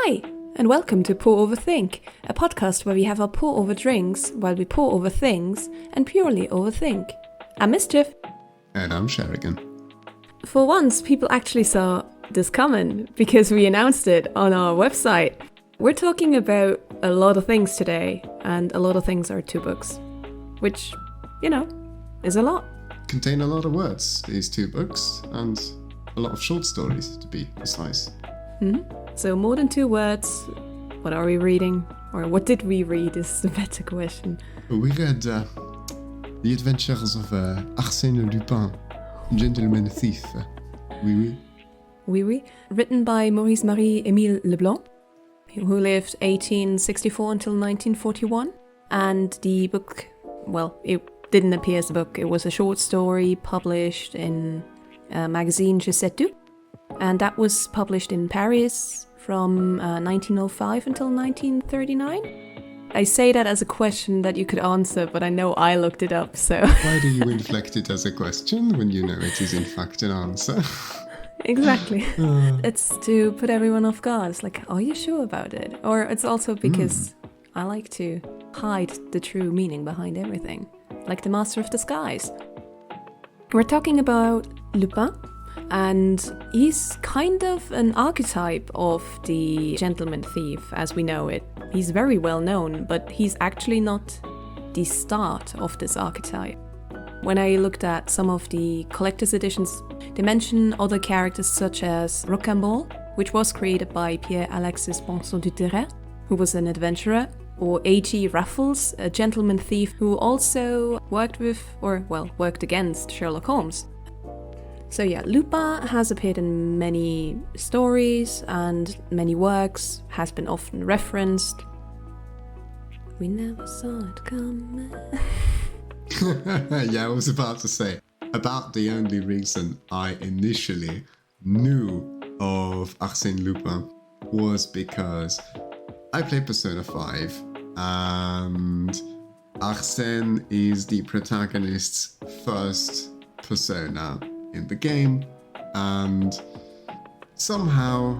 Hi, and welcome to Pour Over Think, a podcast where we have our pour over drinks while we pour over things and purely overthink. I'm Mischief. And I'm Sherigan. For once, people actually saw this coming because we announced it on our website. We're talking about a lot of things today, and a lot of things are 2 books, which, is a lot. Contain a lot of words, these 2 books, and a lot of short stories, to be precise. So more than 2 words. What are we reading? Or what did we read is the better question. We read The Adventures of Arsène Lupin, Gentleman Thief. Oui. Written by Maurice Émile Leblanc, who lived 1864 until 1941. And the book, it didn't appear as a book. It was a short story published in a magazine Je sais tout. And that was published in Paris from 1905 until 1939. I say that as a question that you could answer, but I know I looked it up, so... Why do you inflect it as a question when you know it is in fact an answer? Exactly. It's to put everyone off guard. It's like, are you sure about it? Or it's also because I like to hide the true meaning behind everything, like the Master of Disguise. We're talking about Lupin, and he's kind of an archetype of the gentleman thief as we know it. He's very well known, but he's actually not the start of this archetype. When I looked at some of the collector's editions, they mention other characters such as Rocambole, which was created by Pierre-Alexis Bonson du Terrain, who was an adventurer, or A.G. Raffles, a gentleman thief who also worked against Sherlock Holmes. So Lupin has appeared in many stories and many works, has been often referenced. We never saw it coming. Yeah, I was about to say, about the only reason I initially knew of Arsène Lupin was because I played Persona 5 and Arsène is the protagonist's first persona in the game, and somehow,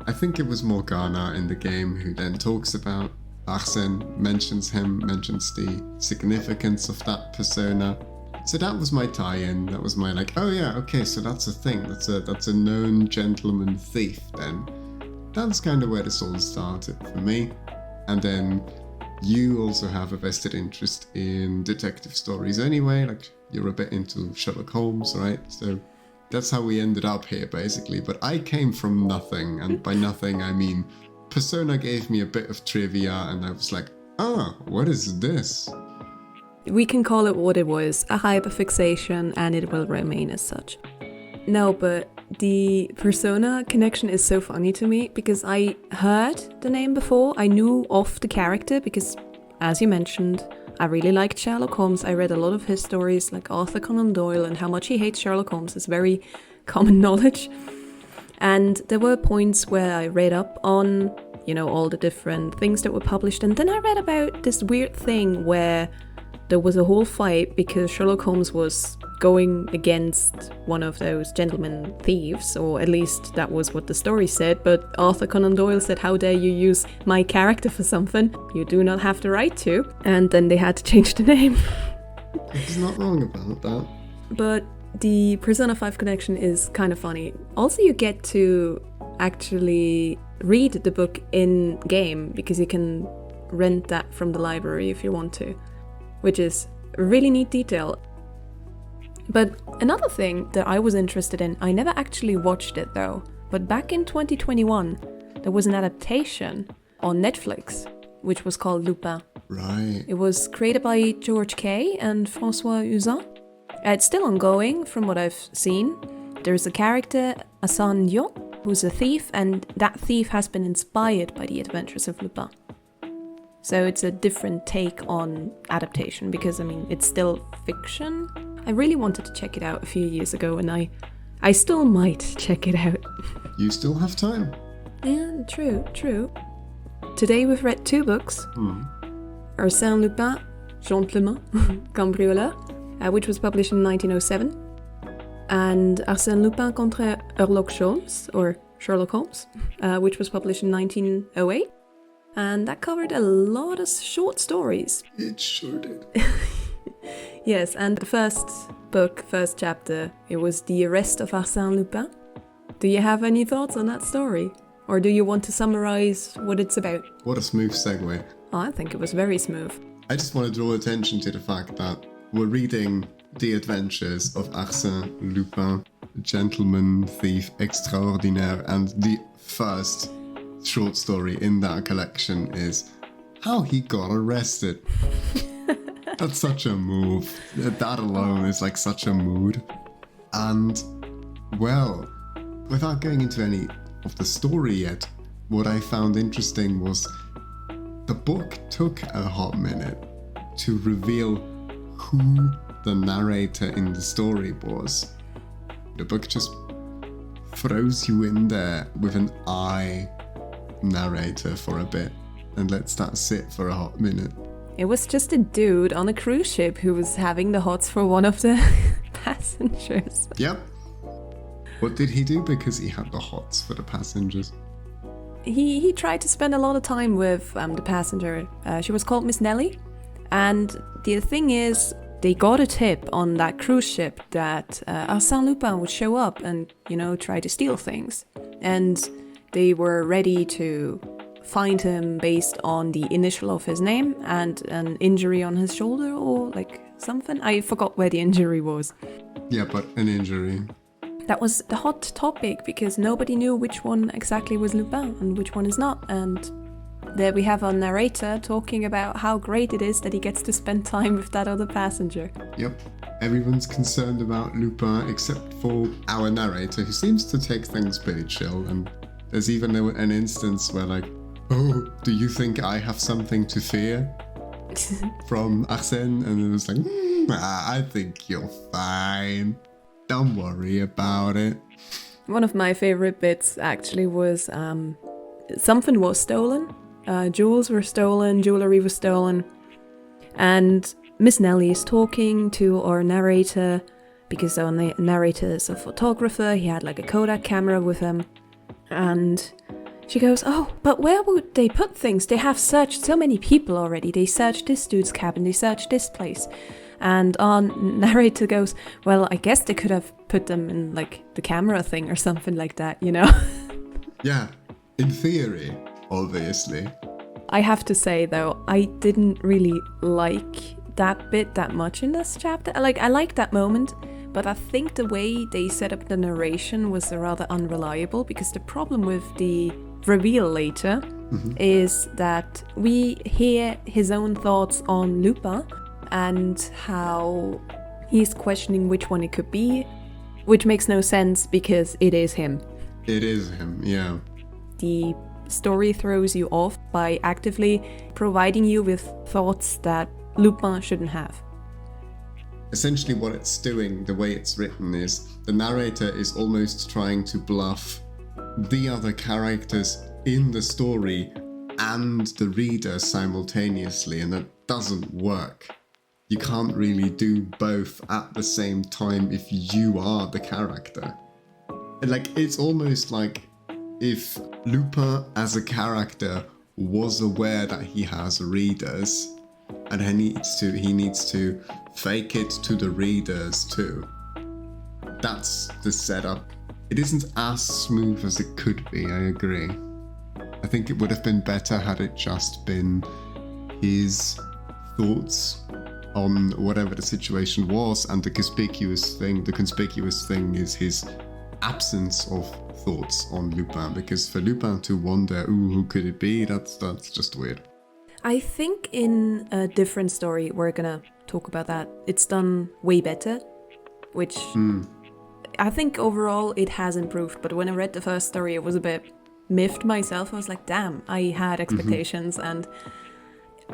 I think it was Morgana in the game who then talks about Arsène, mentions the significance of that persona. So that was my tie-in, that was my so that's a thing, that's a known gentleman thief then. That's kind of where this all started for me. And then you also have a vested interest in detective stories anyway, like you're a bit into Sherlock Holmes, right? So that's how we ended up here, basically. But I came from nothing, and by nothing I mean Persona gave me a bit of trivia, and I was like, what is this? We can call it what it was, a hyperfixation, and it will remain as such. No, but the Persona connection is so funny to me, because I heard the name before, I knew of the character, because, as you mentioned, I really liked Sherlock Holmes. I read a lot of his stories, like Arthur Conan Doyle, and how much he hates Sherlock Holmes is very common knowledge. And there were points where I read up on, all the different things that were published. And then I read about this weird thing where there was a whole fight because Sherlock Holmes was going against one of those gentlemen thieves, or at least that was what the story said. But Arthur Conan Doyle said, how dare you use my character for something? You do not have the right to. And then they had to change the name. He's not wrong about that. But the Persona 5 connection is kind of funny. Also, you get to actually read the book in game, because you can rent that from the library if you want to, which is a really neat detail. But another thing that I was interested in, I never actually watched it though, but back in 2021 there was an adaptation on Netflix which was called Lupin. Right. It was created by George Kay and François Uzan. It's still ongoing from what I've seen. There's a character, Arsène Lupin, who's a thief, and that thief has been inspired by the adventures of Lupin. So it's a different take on adaptation, because it's still fiction. I really wanted to check it out a few years ago, and I still might check it out. You still have time. Yeah, true. Today we've read 2 books. Arsène Lupin, Gentleman, Cambrioleur, which was published in 1907. And Arsène Lupin contre Herlock Sholmes, or Sherlock Holmes, which was published in 1908. And that covered a lot of short stories. It sure did. Yes, and the first chapter, it was The Arrest of Arsène Lupin. Do you have any thoughts on that story? Or do you want to summarize what it's about? What a smooth segue. Oh, I think it was very smooth. I just want to draw attention to the fact that we're reading The Adventures of Arsène Lupin, gentleman thief extraordinaire, and the first short story in that collection is how he got arrested. That's such a move. That alone is like such a mood. And, well, without going into any of the story yet, what I found interesting was the book took a hot minute to reveal who the narrator in the story was. The book just throws you in there with an I narrator for a bit and lets that sit for a hot minute. It was just a dude on a cruise ship who was having the hots for one of the passengers. Yep. What did he do because he had the hots for the passengers? He tried to spend a lot of time with the passenger. She was called Miss Nellie. And the thing is, they got a tip on that cruise ship that Arsène Lupin would show up and, try to steal things. And they were ready to find him based on the initial of his name and an injury on his shoulder or like something. I forgot where the injury was. Yeah, but an injury. That was the hot topic because nobody knew which one exactly was Lupin and which one is not. And there we have our narrator talking about how great it is that he gets to spend time with that other passenger. Yep. Everyone's concerned about Lupin except for our narrator, who seems to take things pretty chill. And there's even an instance where like, oh, do you think I have something to fear? From Arsène, and it was like, I think you're fine. Don't worry about it. One of my favorite bits actually was something was stolen. Jewels were stolen, jewelry was stolen. And Miss Nellie is talking to our narrator because our narrator is a photographer. He had like a Kodak camera with him. And she goes, oh, but where would they put things? They have searched so many people already. They searched this dude's cabin. They searched this place. And our narrator goes, well, I guess they could have put them in like the camera thing or something like that, Yeah, in theory, obviously. I have to say, though, I didn't really like that bit that much in this chapter. I liked that moment, but I think the way they set up the narration was rather unreliable because the problem with the reveal later is that we hear his own thoughts on Lupin and how he's questioning which one it could be, which makes no sense because it is him. It is him, yeah. The story throws you off by actively providing you with thoughts that Lupin shouldn't have. Essentially what it's doing, the way it's written, is the narrator is almost trying to bluff the other characters in the story and the reader simultaneously, and that doesn't work. You can't really do both at the same time if you are the character. It's almost like if Lupin as a character was aware that he has readers, and he needs to fake it to the readers too. That's the setup. It isn't as smooth as it could be, I agree. I think it would have been better had it just been his thoughts on whatever the situation was, and the conspicuous thing is his absence of thoughts on Lupin, because for Lupin to wonder, who could it be, that's just weird. I think in a different story, we're gonna talk about that, it's done way better, which I think overall it has improved, but when I read the first story, it was a bit miffed myself. I was like, damn, I had expectations, and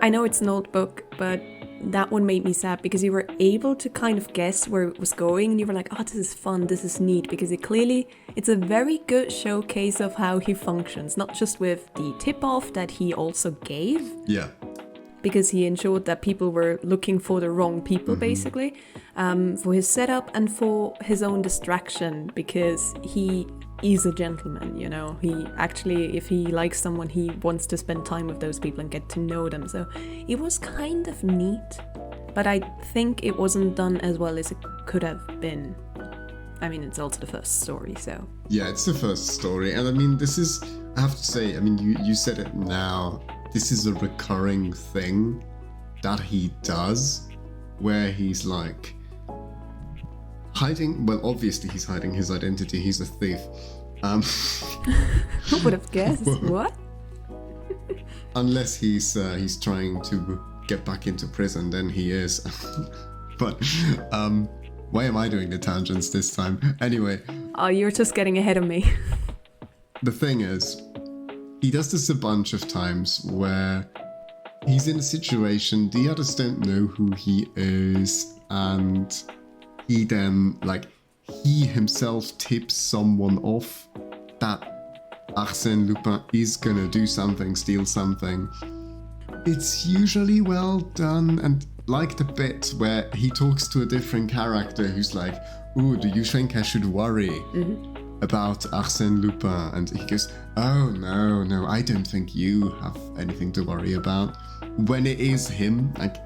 I know it's an old book, but that one made me sad because you were able to kind of guess where it was going, and you were like, oh, this is fun, this is neat, because it's a very good showcase of how he functions, not just with the tip-off that he also gave. Yeah. Because he ensured that people were looking for the wrong people, basically, for his setup and for his own distraction, because he he's a gentleman, you know. He actually, if he likes someone, he wants to spend time with those people and get to know them. So it was kind of neat, but I think it wasn't done as well as it could have been. I mean, it's also the first story, so... Yeah, it's the first story, and I mean, this is... I have to say, I mean, you said it now, this is a recurring thing that he does, where he's like... hiding... Well, obviously he's hiding his identity, he's a thief. Who would have guessed? What? Unless he's trying to get back into prison, then he is. But, why am I doing the tangents this time? Anyway. Oh, you're just getting ahead of me. The thing is, he does this a bunch of times where he's in a situation, the others don't know who he is, and he then, like, he himself tips someone off that Arsène Lupin is gonna do something, steal something. It's usually well done, and like the bit where he talks to a different character who's like, ooh, do you think I should worry about Arsène Lupin? And he goes, oh, no, I don't think you have anything to worry about. When it is him, like,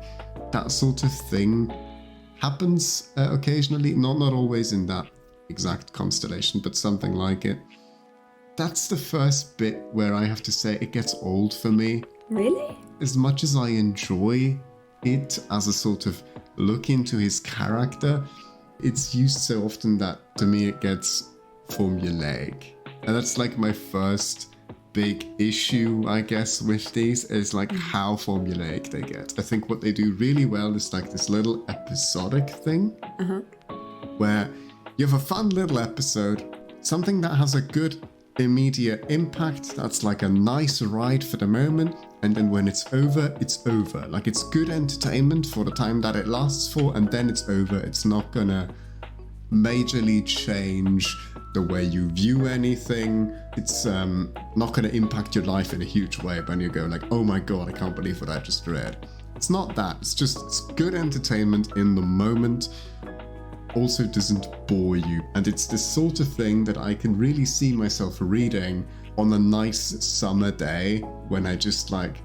that sort of thing happens occasionally, not always in that exact constellation, but something like it. That's the first bit where I have to say it gets old for me. Really? As much as I enjoy it as a sort of look into his character, it's used so often that to me it gets formulaic. And that's like my first big issue, I guess, with these, is like how formulaic they get. I think what they do really well is like this little episodic thing, where you have a fun little episode, something that has a good immediate impact, that's like a nice ride for the moment, and then when it's over, it's over. Like, it's good entertainment for the time that it lasts for, and then it's over. It's not gonna majorly change the way you view anything. It's not gonna impact your life in a huge way when you go like, oh my god, I can't believe what I just read. It's not that. It's good entertainment in the moment. Also doesn't bore you, and it's the sort of thing that I can really see myself reading on a nice summer day when I just like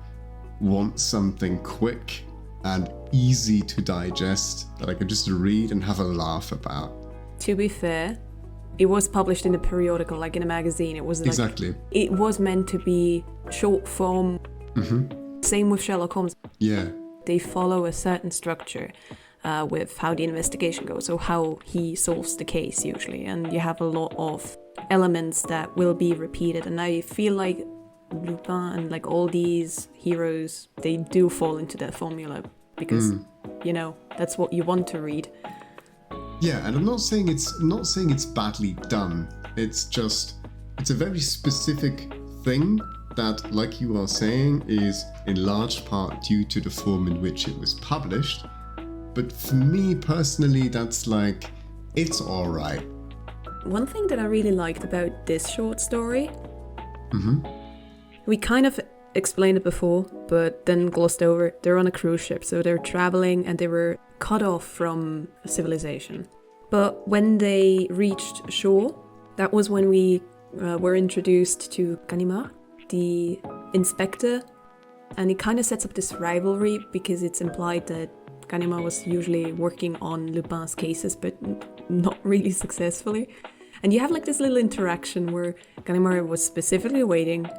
want something quick and easy to digest that I can just read and have a laugh about. To be fair, it was published in a periodical, like in a magazine. It was like, exactly. It was meant to be short form. Same with Sherlock Holmes. Yeah. They follow a certain structure. With how the investigation goes, so how he solves the case usually, and you have a lot of elements that will be repeated, and I feel like Lupin and like all these heroes, they do fall into that formula because you know, that's what you want to read. Yeah, and I'm not saying it's badly done. It's just, it's a very specific thing that, like you are saying, is in large part due to the form in which it was published. But for me personally, that's like, it's alright. One thing that I really liked about this short story, we kind of explained it before, but then glossed over. They're on a cruise ship, so they're traveling and they were cut off from civilization. But when they reached shore, that was when we were introduced to Ganimard, the inspector, and it kind of sets up this rivalry because it's implied that Ganimard was usually working on Lupin's cases, but not really successfully. And you have like this little interaction where Ganimard was specifically waiting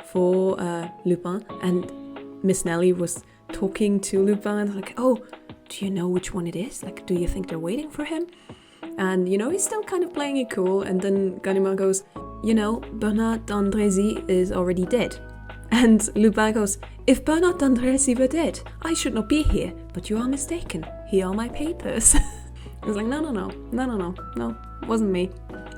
for Lupin, and Miss Nelly was talking to Lupin, like, oh, do you know which one it is? Like, do you think they're waiting for him? And, you know, he's still kind of playing it cool, and then Ganimard goes, you know, Bernard d'Andrézy is already dead. And Lupin goes, if Bernard d'Andrézy were dead, I should not be here, but you are mistaken. Here are my papers. I was like, no, wasn't me.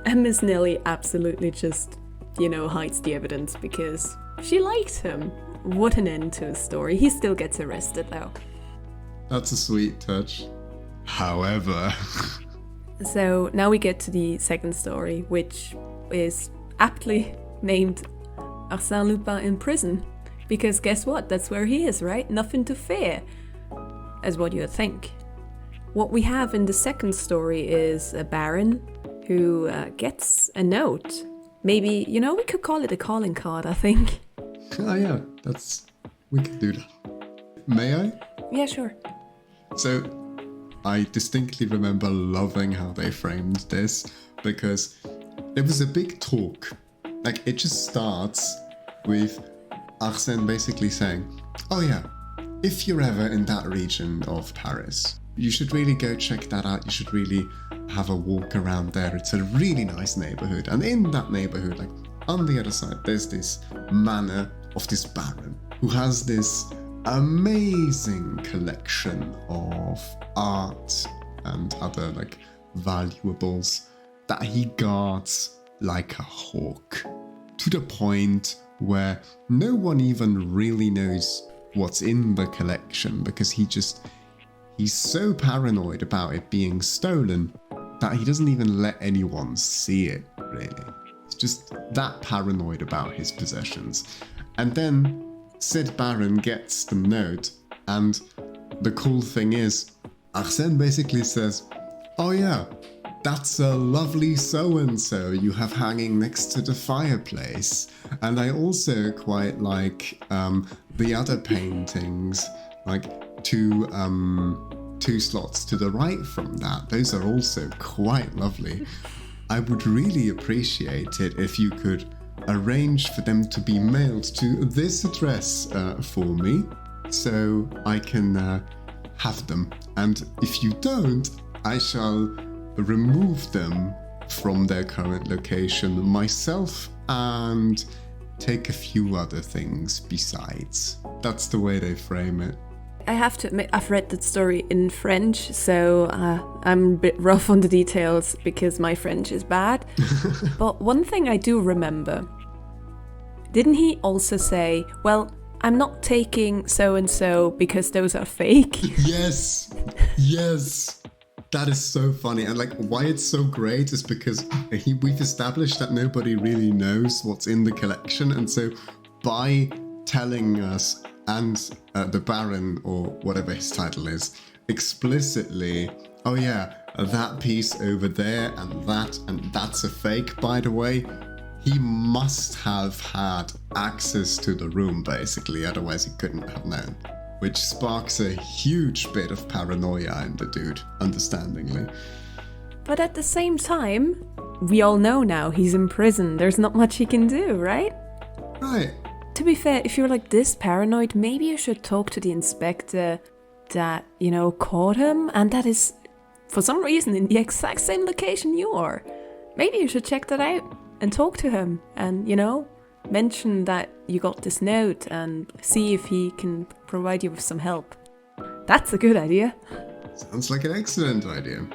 And Miss Nelly absolutely just, you know, hides the evidence because she liked him. What an end to his story. He still gets arrested though. That's a sweet touch. However... So now we get to the second story, which is aptly named Arsène Lupin in prison, because guess what? That's where he is, right? Nothing to fear, as what you would think. What we have in the second story is a baron who gets a note Maybe, we could call it a calling card, I think. Oh yeah, we could do that. May I? Yeah, sure. So, I distinctly remember loving how they framed this, because there was a big talk. Like, it just starts with Arsène basically saying, oh yeah, if you're ever in that region of Paris, you should really go check that out. You should really have a walk around there. It's a really nice neighborhood. And in that neighborhood, like on the other side, there's this manor of this baron who has this amazing collection of art and other like valuables that he guards like a hawk, to the point where no one even really knows what's in the collection, because he's so paranoid about it being stolen that he doesn't even let anyone see it, really. He's just that paranoid about his possessions. And then said baron gets the note, and the cool thing is, Arsène basically says, oh yeah, that's a lovely so-and-so you have hanging next to the fireplace. And I also quite like the other paintings, like two slots to the right from that. Those are also quite lovely. I would really appreciate it if you could arrange for them to be mailed to this address for me, so I can have them. And if you don't, I shall remove them from their current location myself and take a few other things besides. That's the way they frame it. I have to admit, I've read that story in French, so I'm a bit rough on the details because my French is bad. But one thing I do remember, didn't he also say, well, I'm not taking so-and-so because those are fake? Yes. That is so funny. And like, why it's so great is because we've established that nobody really knows what's in the collection. And so by telling us and the Baron, or whatever his title is, explicitly, oh yeah, that piece over there and that's a fake, by the way, he must have had access to the room, basically, otherwise he couldn't have known. Which sparks a huge bit of paranoia in the dude, understandingly. But at the same time, we all know now he's in prison. There's not much he can do, right? Right. To be fair, if you're like this paranoid, maybe you should talk to the inspector that, caught him, and that is, for some reason, in the exact same location you are. Maybe you should check that out and talk to him and, mention that you got this note and see if he can provide you with some help. That's a good idea. Sounds like an excellent idea.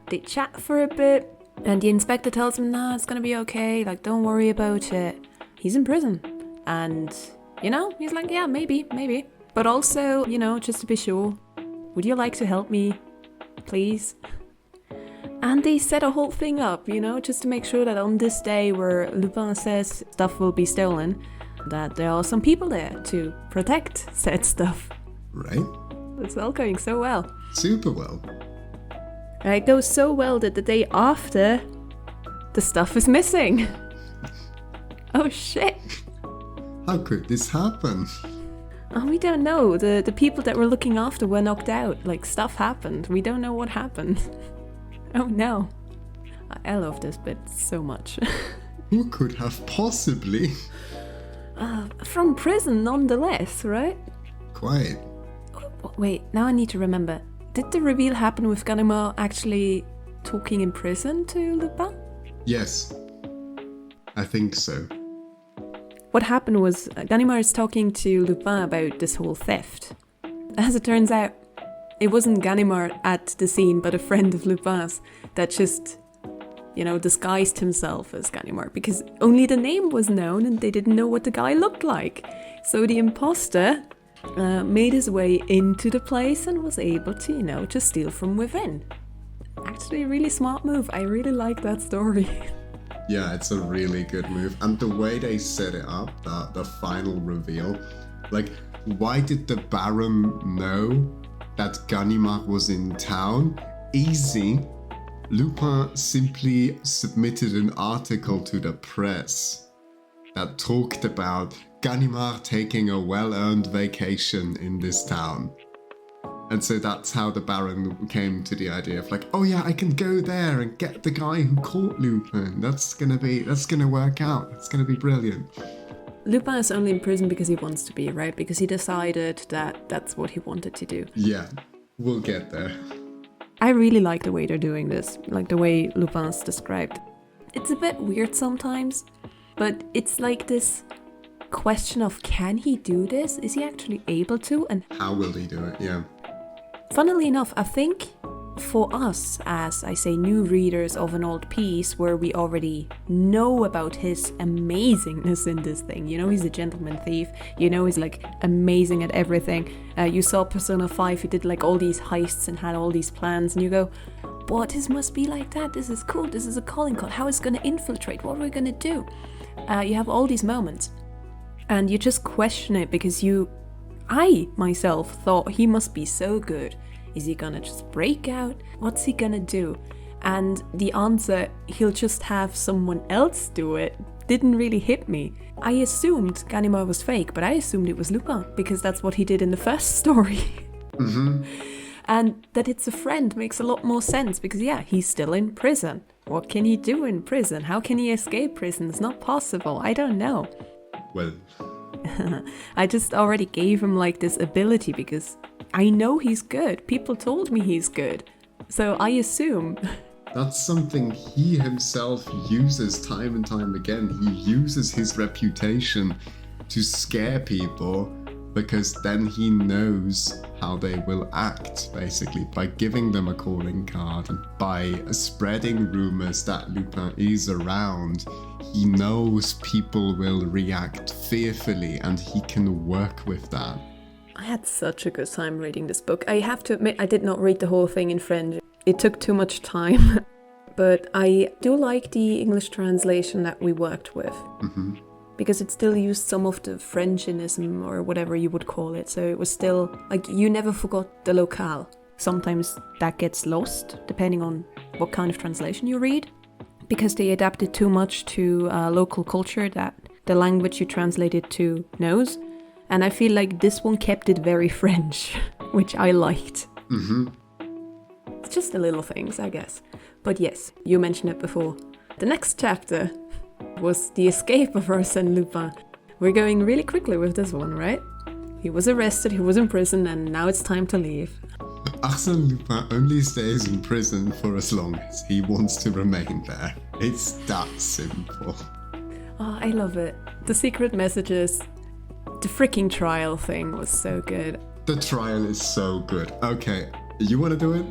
They chat for a bit, and the inspector tells him, nah, it's gonna be okay, like, don't worry about it. He's in prison. And, he's like, yeah, maybe. But also, just to be sure, would you like to help me, please? And they set a whole thing up, just to make sure that on this day where Lupin says stuff will be stolen, that there are some people there to protect said stuff. Right. It's all going so well. Super well. It goes so well that the day after, the stuff is missing. Oh shit. How could this happen? Oh, we don't know. The people that were looking after were knocked out. Like, stuff happened. We don't know what happened. Oh no. I love this bit so much. Who could have possibly? From prison, nonetheless, right? Quite. Wait, now I need to remember. Did the reveal happen with Ganimard actually talking in prison to Lupin? Yes. I think so. What happened was Ganimard is talking to Lupin about this whole theft. As it turns out, it wasn't Ganimard at the scene, but a friend of Lupin's that just, disguised himself as Ganimard, because only the name was known and they didn't know what the guy looked like. So the imposter made his way into the place and was able to, just steal from within. Actually, a really smart move. I really like that story. Yeah, it's a really good move. And the way they set it up, the final reveal, like, why did the Baron know that Ganimard was in town? Easy. Lupin simply submitted an article to the press that talked about Ganimard taking a well-earned vacation in this town. And so that's how the Baron came to the idea of like, oh yeah, I can go there and get the guy who caught Lupin. That's gonna work out. It's gonna be brilliant. Lupin is only in prison because he wants to be, right? Because he decided that that's what he wanted to do. Yeah, we'll get there. I really like the way they're doing this, like the way Lupin's described. It's a bit weird sometimes, but it's like this question of, can he do this? Is he actually able to? And how will he do it? Yeah. Funnily enough, I think for us, as I say, new readers of an old piece where we already know about his amazingness in this thing, you know, he's a gentleman thief, you know, he's like amazing at everything. You saw Persona 5, he did like all these heists and had all these plans, and you go, what, this must be like that, this is cool, this is a calling card, how is it going to infiltrate, what are we going to do? You have all these moments, and you just question it because I myself thought he must be so good. Is he gonna just break out? What's he gonna do? And the answer, he'll just have someone else do it, didn't really hit me. I assumed Ganimard was fake, but I assumed it was Lupin, because that's what he did in the first story. Mm-hmm. And that it's a friend makes a lot more sense, because yeah, he's still in prison. What can he do in prison? How can he escape prison? It's not possible. I don't know. Well... I just already gave him like this ability because I know he's good. People told me he's good. So I assume. That's something he himself uses time and time again. He uses his reputation to scare people because then he knows how they will act, basically, by giving them a calling card and by spreading rumors that Lupin is around. He knows people will react fearfully and he can work with that. I had such a good time reading this book. I have to admit, I did not read the whole thing in French. It took too much time. But I do like the English translation that we worked with. Mm-hmm. Because it still used some of the Frenchinism or whatever you would call it. So it was still, like, you never forgot the locale. Sometimes that gets lost, depending on what kind of translation you read. Because they adapted too much to local culture that the language you translated to knows. And I feel like this one kept it very French, which I liked. Mm-hmm. It's just the little things, I guess. But yes, you mentioned it before. The next chapter was the escape of Arsène Lupin. We're going really quickly with this one, right? He was arrested, he was in prison, and now it's time to leave. Arsène Lupin only stays in prison for as long as he wants to remain there. It's that simple. Oh, I love it. The secret messages, the freaking trial thing was so good. The trial is so good. Okay, you want to do it?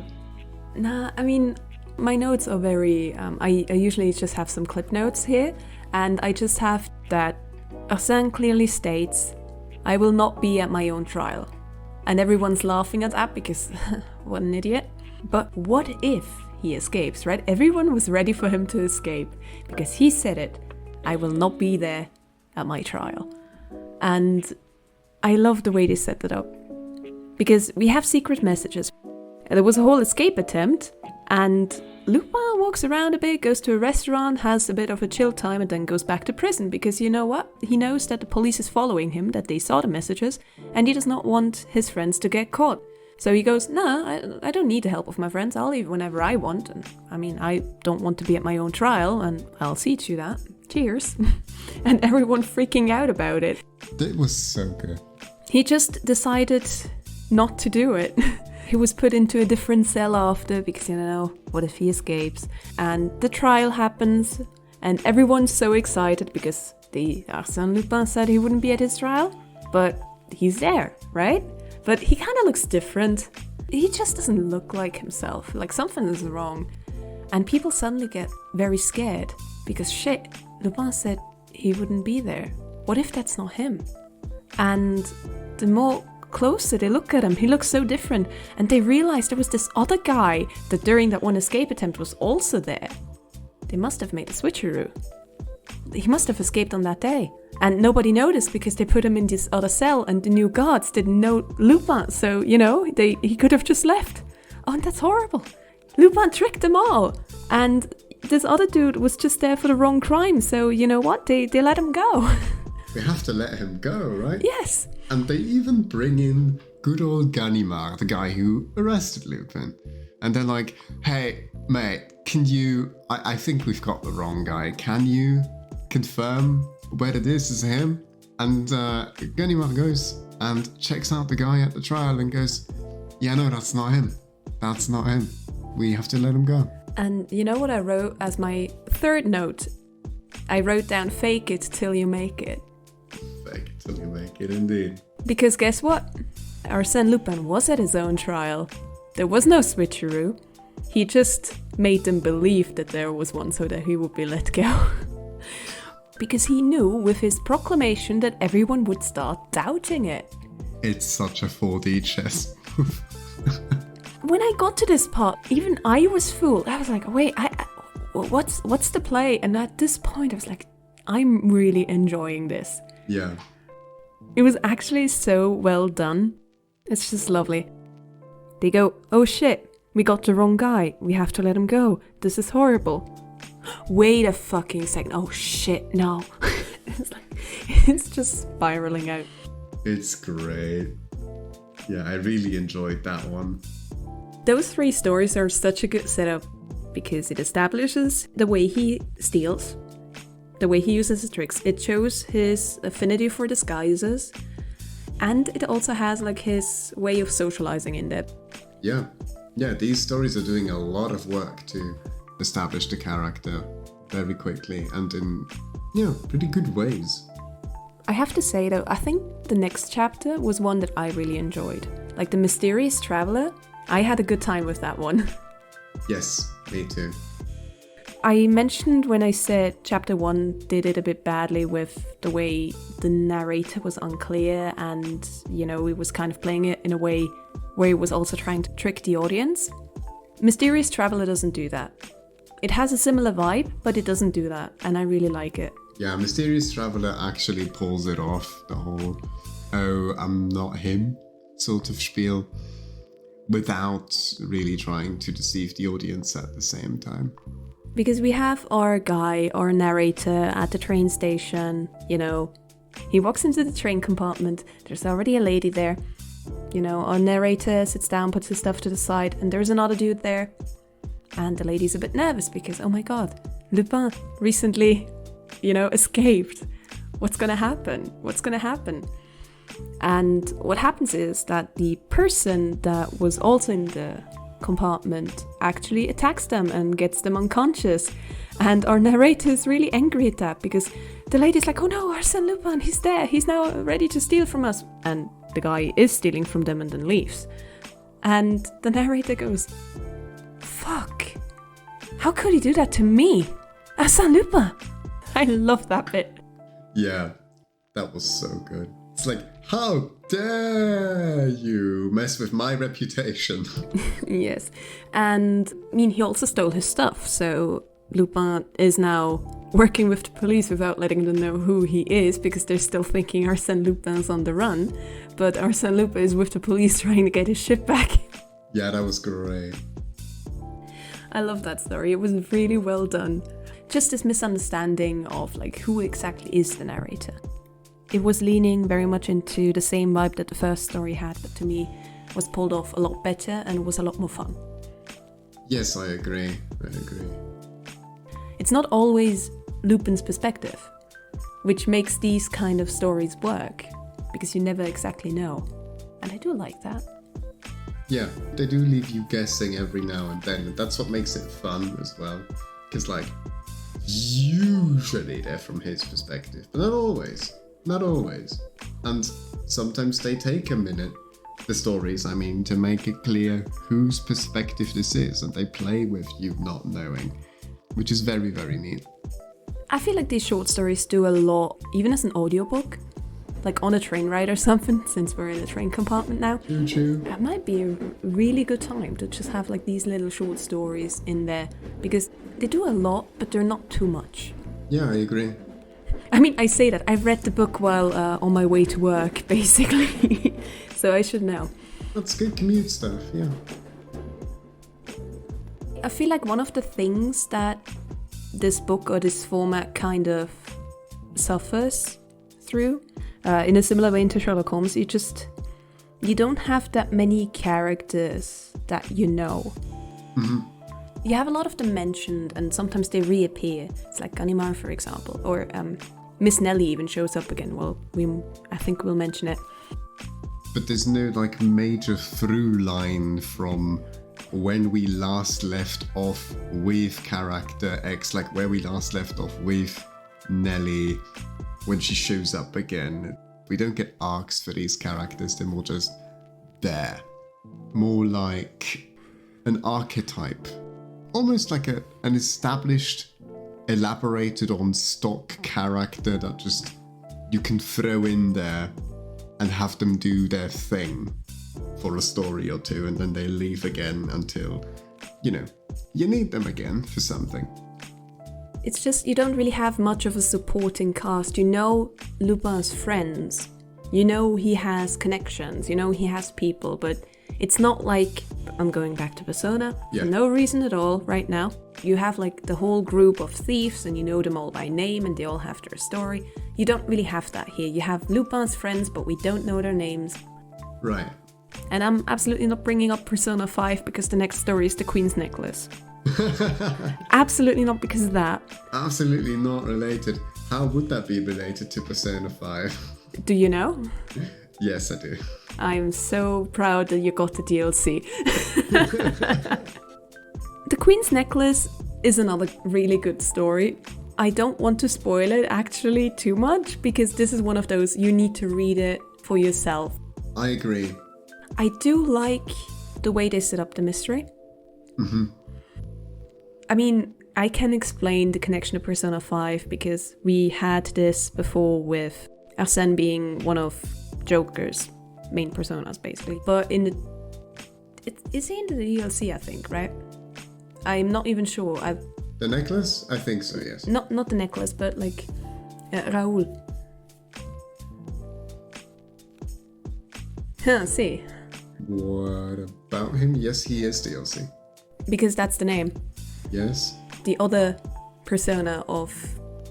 Nah, I mean, my notes are very... I usually just have some clip notes here, and I just have that Arsène clearly states, I will not be at my own trial. And everyone's laughing at that because, what an idiot. But what if he escapes, right? Everyone was ready for him to escape because he said it. I will not be there at my trial. And I love the way they set that up. Because we have secret messages. There was a whole escape attempt, and Lupin walks around a bit, goes to a restaurant, has a bit of a chill time, and then goes back to prison. Because you know what? He knows that the police is following him, that they saw the messages, and he does not want his friends to get caught. So he goes, nah, I don't need the help of my friends. I'll leave whenever I want. And I mean, I don't want to be at my own trial, and I'll see to that. Cheers. And everyone freaking out about it. It was so good. He just decided not to do it. He was put into a different cell after because, you know, what if he escapes? And the trial happens, and everyone's so excited because the Arsène Lupin said he wouldn't be at his trial, but he's there, right? But he kind of looks different. He just doesn't look like himself, like something is wrong. And people suddenly get very scared because shit, Lupin said he wouldn't be there. What if that's not him? And the more closer they look at him, he looks so different, and they realize there was this other guy that during that one escape attempt was also there. They must have made a switcheroo. He must have escaped on that day, and nobody noticed because they put him in this other cell, and the new guards didn't know Lupin, so, you know, he could have just left. Oh, and that's horrible. Lupin tricked them all. And this other dude was just there for the wrong crime. So you know what? They let him go. We have to let him go, right? Yes. And they even bring in good old Ganimard, the guy who arrested Lupin. And they're like, hey, mate, can you... I think we've got the wrong guy. Can you confirm whether this is him? And Ganimard goes and checks out the guy at the trial and goes, yeah, no, that's not him. That's not him. We have to let him go. And you know what I wrote as my third note? I wrote down, fake it till you make it. Fake it till you make it, indeed. Because guess what? Arsène Lupin was at his own trial. There was no switcheroo. He just made them believe that there was one so that he would be let go. Because he knew with his proclamation that everyone would start doubting it. It's such a 4D chess move. When I got to this part, even I was fooled. I was like, wait, what's the play? And at this point, I was like, I'm really enjoying this. Yeah. It was actually so well done. It's just lovely. They go, oh shit, we got the wrong guy. We have to let him go. This is horrible. Wait a fucking second. Oh shit, no. It's just spiraling out. It's great. Yeah, I really enjoyed that one. Those three stories are such a good setup because it establishes the way he steals, the way he uses his tricks. It shows his affinity for disguises, and it also has like his way of socializing in that. Yeah, these stories are doing a lot of work to establish the character very quickly and in, pretty good ways. I have to say though, I think the next chapter was one that I really enjoyed. Like the Mysterious Traveler, I had a good time with that one. Yes, me too. I mentioned when I said chapter 1 did it a bit badly with the way the narrator was unclear and, it was kind of playing it in a way where it was also trying to trick the audience. Mysterious Traveler doesn't do that. It has a similar vibe, but it doesn't do that, and I really like it. Yeah, Mysterious Traveler actually pulls it off, the whole, oh, I'm not him sort of spiel, without really trying to deceive the audience at the same time. Because we have our guy, our narrator at the train station, he walks into the train compartment, there's already a lady there, our narrator sits down, puts his stuff to the side, and there's another dude there. And the lady's a bit nervous because, oh my god, Lupin recently, escaped. What's gonna happen? And what happens is that the person that was also in the compartment actually attacks them and gets them unconscious. And our narrator is really angry at that because the lady's like, oh no, Arsène Lupin, he's there. He's now ready to steal from us. And the guy is stealing from them and then leaves. And the narrator goes, fuck, how could he do that to me? Arsène Lupin. I love that bit. Yeah, that was so good. It's like, how dare you mess with my reputation? Yes. And, he also stole his stuff, so Lupin is now working with the police without letting them know who he is, because they're still thinking Arsène Lupin's on the run, but Arsène Lupin is with the police trying to get his shit back. Yeah, that was great. I love that story. It was really well done. Just this misunderstanding of who exactly is the narrator. It was leaning very much into the same vibe that the first story had, but to me was pulled off a lot better and was a lot more fun. Yes, I agree. It's not always Lupin's perspective, which makes these kind of stories work, because you never exactly know. And I do like that. Yeah, they do leave you guessing every now and then, and that's what makes it fun as well. Because, usually they're from his perspective, but not always. And sometimes they take a minute, the stories, to make it clear whose perspective this is, and they play with you not knowing, which is very, very neat. I feel like these short stories do a lot, even as an audiobook, on a train ride or something, since we're in a train compartment now. Choo-choo. It might be a really good time to just have these little short stories in there, because they do a lot, but they're not too much. Yeah, I agree. I say that. I've read the book while on my way to work, basically. So I should know. That's good commute stuff, yeah. I feel like one of the things that this book or this format kind of suffers through, in a similar way to Sherlock Holmes, you don't have that many characters that you know. Mm-hmm. You have a lot of them mentioned, and sometimes they reappear. It's like Ganimard, for example, or Miss Nelly even shows up again. Well, I think we'll mention it. But there's no like major through line from when we last left off with character X, like where we last left off with Nelly when she shows up again. We don't get arcs for these characters, they're more just there. More like an archetype. Almost like an established, elaborated on stock character that just you can throw in there and have them do their thing for a story or two, and then they leave again until, you need them again for something. It's just, you don't really have much of a supporting cast. You know Lupin's friends. You know he has connections. You know he has people, but it's not like, I'm going back to Persona, for no reason at all right now. You have like the whole group of thieves and you know them all by name and they all have their story. You don't really have that here. You have Lupin's friends, but we don't know their names. Right. And I'm absolutely not bringing up Persona 5 because the next story is the Queen's Necklace. Absolutely not because of that. Absolutely not related. How would that be related to Persona 5? Do you know? Yes, I do. I'm so proud that you got the DLC. The Queen's Necklace is another really good story. I don't want to spoil it actually too much because this is one of those you need to read it for yourself. I agree. I do like the way they set up the mystery. Mm-hmm. I mean, I can explain the connection to Persona 5 because we had this before with Arsène being one of Joker's main personas, basically. But is he in the DLC, I think, right? I'm not even sure. The necklace? I think so, yes. Not the necklace, but like Raoul. See. What about him? Yes, he is DLC. Because that's the name. Yes. The other persona of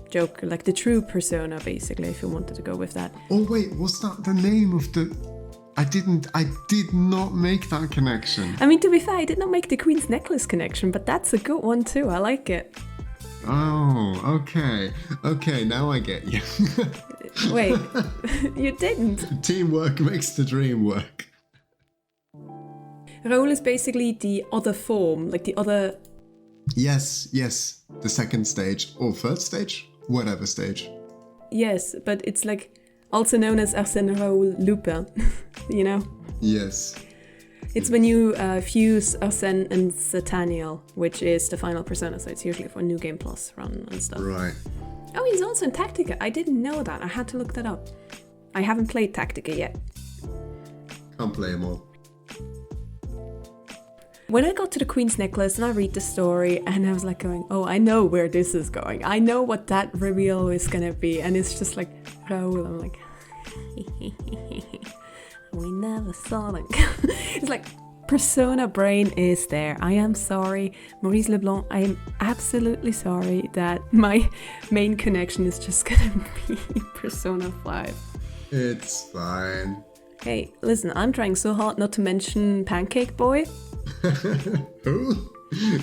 Joker, like the true persona, basically, if you wanted to go with that. Oh wait, was that the name of the... I did not make that connection. I mean, to be fair, I did not make the Queen's Necklace connection, but that's a good one too. I like it. Oh, okay. Okay, now I get you. Wait, you didn't? Teamwork makes the dream work. Raoul is basically the other form, like the other... Yes. The second stage, or third stage? Whatever stage. Yes, but it's like also known as Arsène Raoul Lupin, you know? Yes. It's when you fuse Arsène and Sataniel, which is the final persona, so it's usually for New Game Plus run and stuff. Right. Oh, he's also in Tactica. I didn't know that. I had to look that up. I haven't played Tactica yet. Can't play them all. When I got to the Queen's Necklace and I read the story and I was like going, oh, I know where this is going. I know what that reveal is gonna be. And it's just like, Raoul, I'm like, we never saw them. It's like, Persona brain is there. I am sorry. Maurice Leblanc, I am absolutely sorry that my main connection is just gonna be Persona 5. It's fine. Hey, listen, I'm trying so hard not to mention Pancake Boy. Who?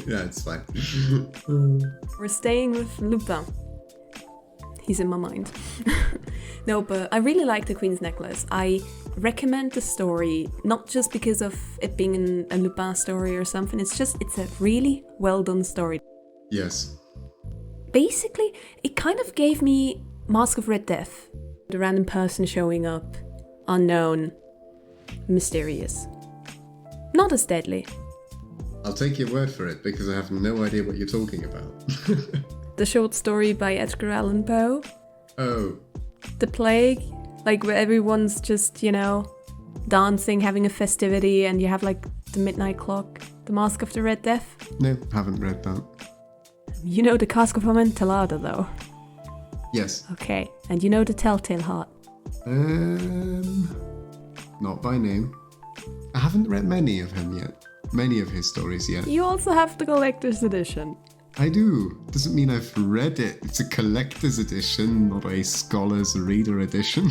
Yeah, it's fine. We're staying with Lupin. He's in my mind. No, but I really like the Queen's Necklace. I recommend the story, not just because of it being a Lupin story or something. It's a really well done story. Yes. Basically, it kind of gave me Mask of Red Death. The random person showing up, unknown, mysterious. Not as deadly. I'll take your word for it because I have no idea what you're talking about. The short story by Edgar Allan Poe. Oh. The Plague. Like where everyone's just, dancing, having a festivity, and you have like the midnight clock. The Mask of the Red Death. No, haven't read that. You know the Cask of Amontillado though? Yes. Okay. And you know the Telltale Heart? Not by name. I haven't read many of him yet. many of his stories yet. You also have the collector's edition. I do. Doesn't mean I've read it. It's a collector's edition, not a scholar's reader edition.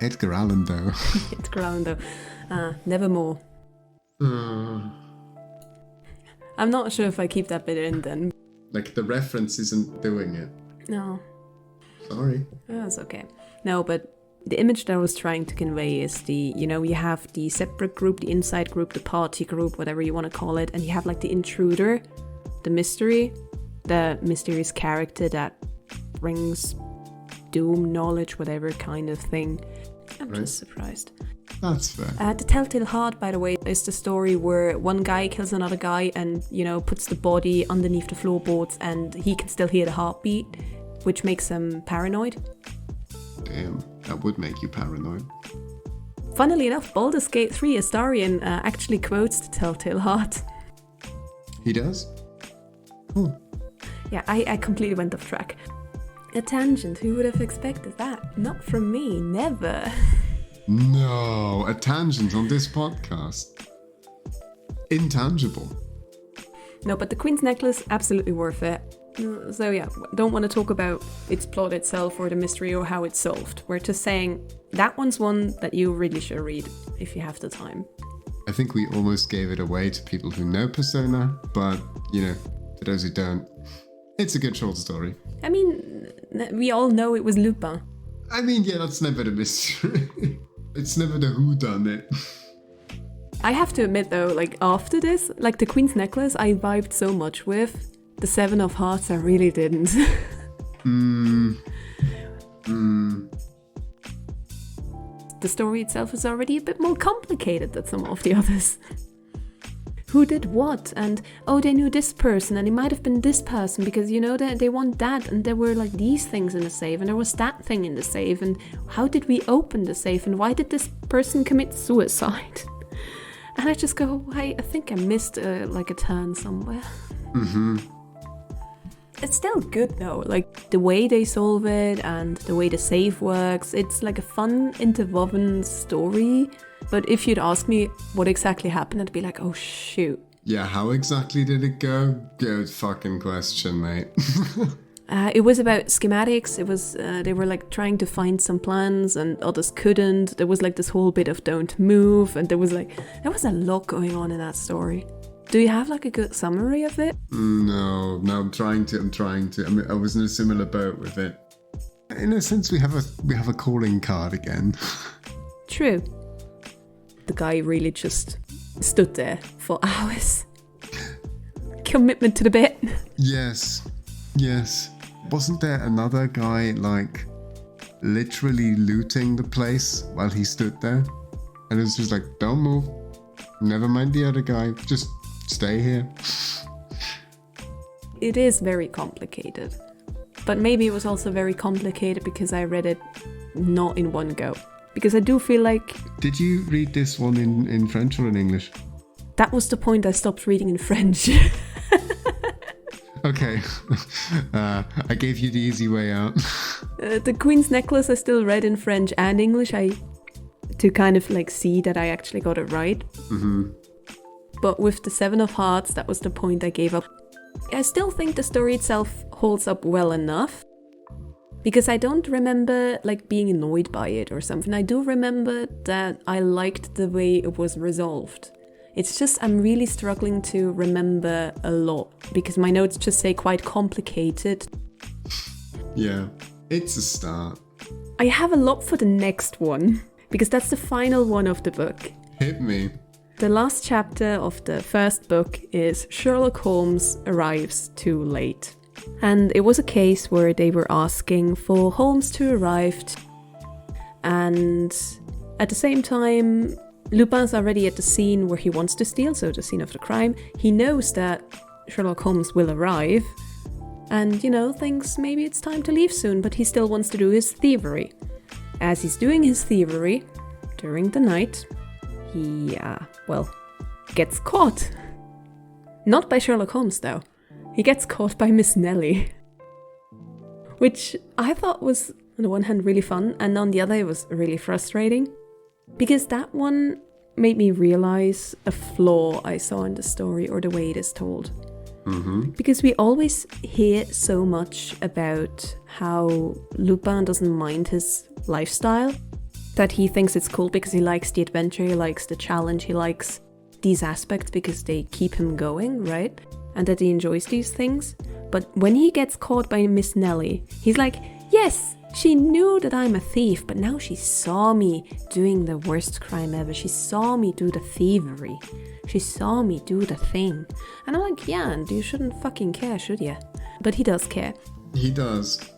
Edgar Allan, though. Edgar Allan, though. Nevermore. I'm not sure if I keep that bit in then. Like, the reference isn't doing it. No. Sorry. That's okay. No, but the image that I was trying to convey is you have the separate group, the inside group, the party group, whatever you want to call it, and you have like the intruder, the mysterious character that brings doom, knowledge, whatever kind of thing. I'm just surprised. That's fair. The Telltale Heart, by the way, is the story where one guy kills another guy and, puts the body underneath the floorboards and he can still hear the heartbeat, which makes him paranoid. Damn, that would make you paranoid. Funnily enough, Baldur's Gate 3 Astarion actually quotes the Telltale Heart. He does? Cool. Yeah, I completely went off track. A tangent, who would have expected that? Not from me, never. No, a tangent on this podcast. Intangible. No, but the Queen's Necklace, absolutely worth it. So yeah, don't want to talk about its plot itself or the mystery or how it's solved. We're just saying that one's one that you really should read if you have the time. I think we almost gave it away to people who know Persona, but, for those who don't, it's a good short story. I mean, we all know it was Lupin. I mean, yeah, that's never the mystery. It's never the whodunit. I have to admit though, like after this, like the Queen's Necklace I vibed so much with. The Seven of Hearts I really didn't. The story itself is already a bit more complicated than some of the others. Who did what? And they knew this person and it might have been this person because they want that and there were like these things in the safe and there was that thing in the safe and how did we open the safe and why did this person commit suicide? And I just go, I think I missed a turn somewhere. It's still good though, like the way they solve it and the way the safe works. It's like a fun interwoven story. But if you'd ask me what exactly happened, I'd be like, oh shoot. Yeah, how exactly did it go? Good fucking question, mate. It was about schematics. It was they were like trying to find some plans and others couldn't. There was like this whole bit of don't move and there was a lot going on in that story. Do you have like a good summary of it? No, I'm trying to. I mean, I was in a similar boat with it. In a sense, we have a calling card again. True. The guy really just stood there for hours. Commitment to the bit. Yes. Wasn't there another guy like literally looting the place while he stood there? And it was just like, don't move. Never mind the other guy. Just stay here. It is very complicated. But maybe it was also very complicated because I read it not in one go. Because I do feel like... Did you read this one in French or in English? That was the point I stopped reading in French. Okay. I gave you the easy way out. The Queen's Necklace I still read in French and English to kind of like see that I actually got it right. But with the Seven of Hearts, that was the point I gave up. I still think the story itself holds up well enough. Because I don't remember like being annoyed by it or something. I do remember that I liked the way it was resolved. It's just I'm really struggling to remember a lot because my notes just say quite complicated. Yeah, it's a start. I have a lot for the next one because that's the final one of the book. Hit me. The last chapter of the first book is Sherlock Holmes arrives too late. And it was a case where they were asking for Holmes to arrive. And at the same time, Lupin's already at the scene where he wants to steal, so the scene of the crime. He knows that Sherlock Holmes will arrive and, thinks maybe it's time to leave soon, but he still wants to do his thievery. As he's doing his thievery during the night, he, gets caught. Not by Sherlock Holmes, though. He gets caught by Miss Nelly. Which I thought was, on the one hand, really fun, and on the other, it was really frustrating. Because that one, made me realize a flaw I saw in the story or the way it is told. Because we always hear so much about how Lupin doesn't mind his lifestyle, that he thinks it's cool because he likes the adventure, he likes the challenge, he likes these aspects because they keep him going, right? And that he enjoys these things. But when he gets caught by Miss Nelly, he's like, yes, she knew that I'm a thief, but now she saw me doing the worst crime ever. She saw me do the thievery. She saw me do the thing. And I'm like, yeah, and you shouldn't fucking care, should you? But he does care. He does.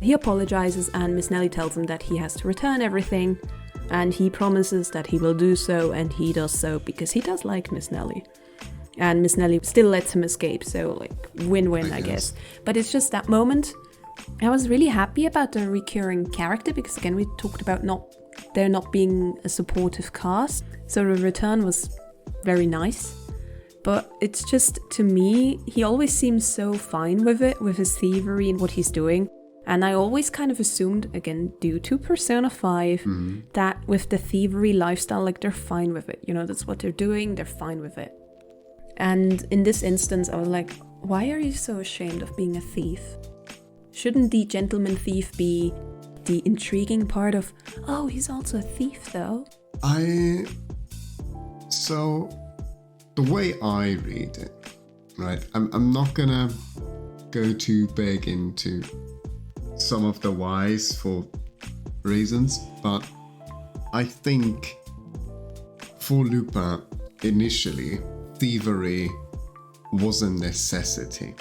He apologizes and Miss Nelly tells him that he has to return everything. And he promises that he will do so, and he does so because he does like Miss Nelly. And Miss Nelly still lets him escape, so like win-win, I guess. But it's just that moment. I was really happy about the recurring character because again we talked about there not being a supportive cast. So the return was very nice. But it's just, to me, he always seems so fine with it, with his thievery and what he's doing. And I always kind of assumed, again, due to Persona 5, that with the thievery lifestyle, like they're fine with it. You know, that's what they're doing, they're fine with it. And in this instance, I was like, why are you so ashamed of being a thief? Shouldn't the gentleman thief be the intriguing part of, oh, he's also a thief though? So, the way I read it, right, I'm not gonna go too big into some of the whys for reasons, but I think for Lupin, initially, thievery was a necessity.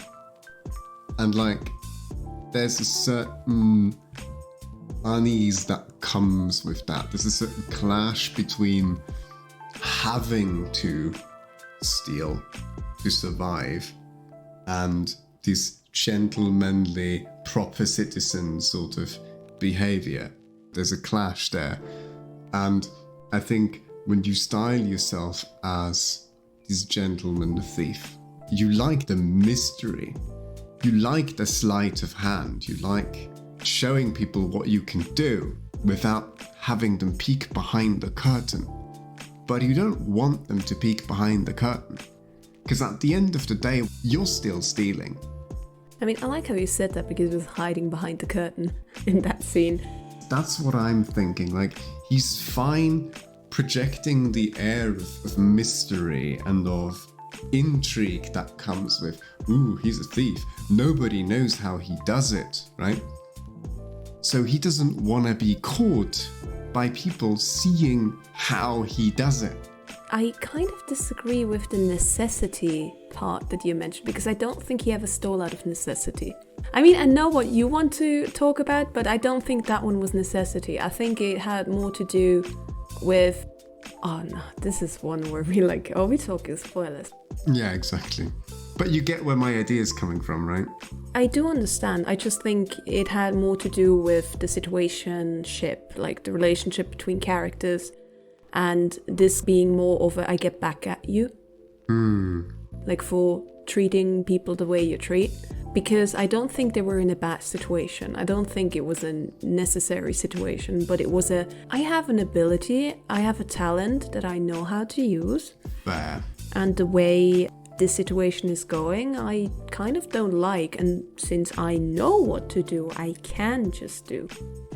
And like, there's a certain unease that comes with that. There's a certain clash between having to steal to survive and this gentlemanly, proper citizen sort of behavior. There's a clash there. And I think when you style yourself as this gentleman thief, you like the mystery. You like the sleight of hand. You like showing people what you can do without having them peek behind the curtain. But you don't want them to peek behind the curtain, because at the end of the day, you're still stealing. I mean, I like how you said that because he was hiding behind the curtain in that scene. That's what I'm thinking. Like, he's fine projecting the air of mystery and of intrigue that comes with, ooh, he's a thief. Nobody knows how he does it, right? So he doesn't want to be caught by people seeing how he does it. I kind of disagree with the necessity part that you mentioned, because I don't think he ever stole out of necessity. I mean, I know what you want to talk about, but I don't think that one was necessity. I think it had more to do with... Oh no, this is one where we talk spoilers. Yeah, exactly. But you get where my idea is coming from, right? I do understand. I just think it had more to do with the situationship, like the relationship between characters, and this being more of a I get back at you. Like for treating people the way you treat. Because I don't think they were in a bad situation. I don't think it was a necessary situation, but it was I have an ability, I have a talent that I know how to use. Fair. And the way this situation is going, I kind of don't like. And since I know what to do, I can just do.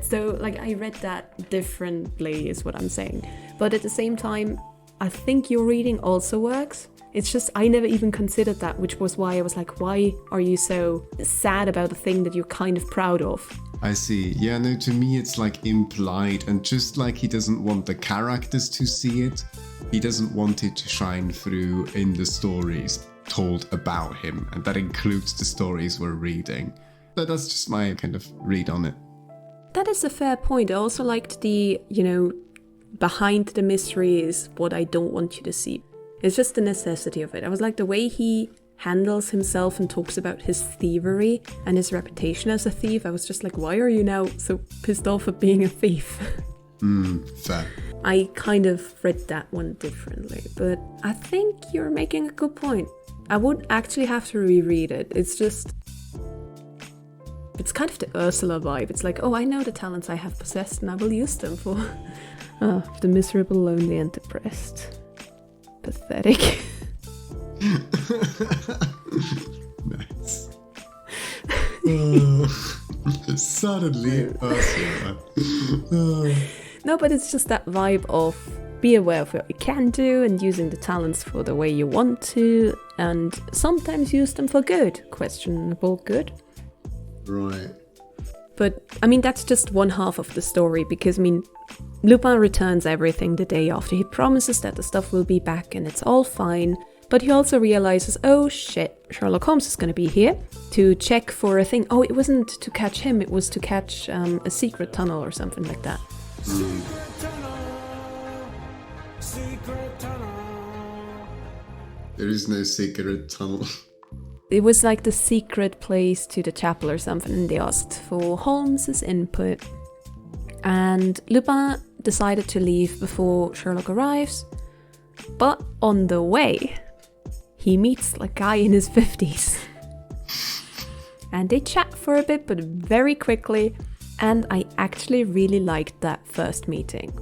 So, I read that differently is what I'm saying. But at the same time, I think your reading also works. It's just, I never even considered that, which was why I was like, why are you so sad about a thing that you're kind of proud of? I see. Yeah, no, to me it's implied, and just like he doesn't want the characters to see it, he doesn't want it to shine through in the stories told about him, and that includes the stories we're reading. So that's just my kind of read on it. That is a fair point. I also liked the, behind the mystery is what I don't want you to see. It's just the necessity of it. I was like, the way he handles himself and talks about his thievery and his reputation as a thief, I was just like, why are you now so pissed off at being a thief? Fair. I kind of read that one differently, but I think you're making a good point. I would actually have to reread it. It's just It's kind of the Ursula vibe. It's like, oh, I know the talents I have possessed and I will use them for the miserable, lonely and depressed. Pathetic. Nice. Suddenly Ursula. No, but it's just that vibe of be aware of what you can do and using the talents for the way you want to, and sometimes use them for good. Questionable good. Right. But, I mean, that's just one half of the story, because, I mean, Lupin returns everything the day after. He promises that the stuff will be back and it's all fine, but he also realizes, oh shit, Sherlock Holmes is going to be here to check for a thing. Oh, it wasn't to catch him, it was to catch a secret tunnel or something like that. There is no secret tunnel. It was like the secret place to the chapel or something, and they asked for Holmes's input. And Lupin decided to leave before Sherlock arrives, but on the way, he meets a guy in his 50s. And they chat for a bit, but very quickly, and I actually really liked that first meeting.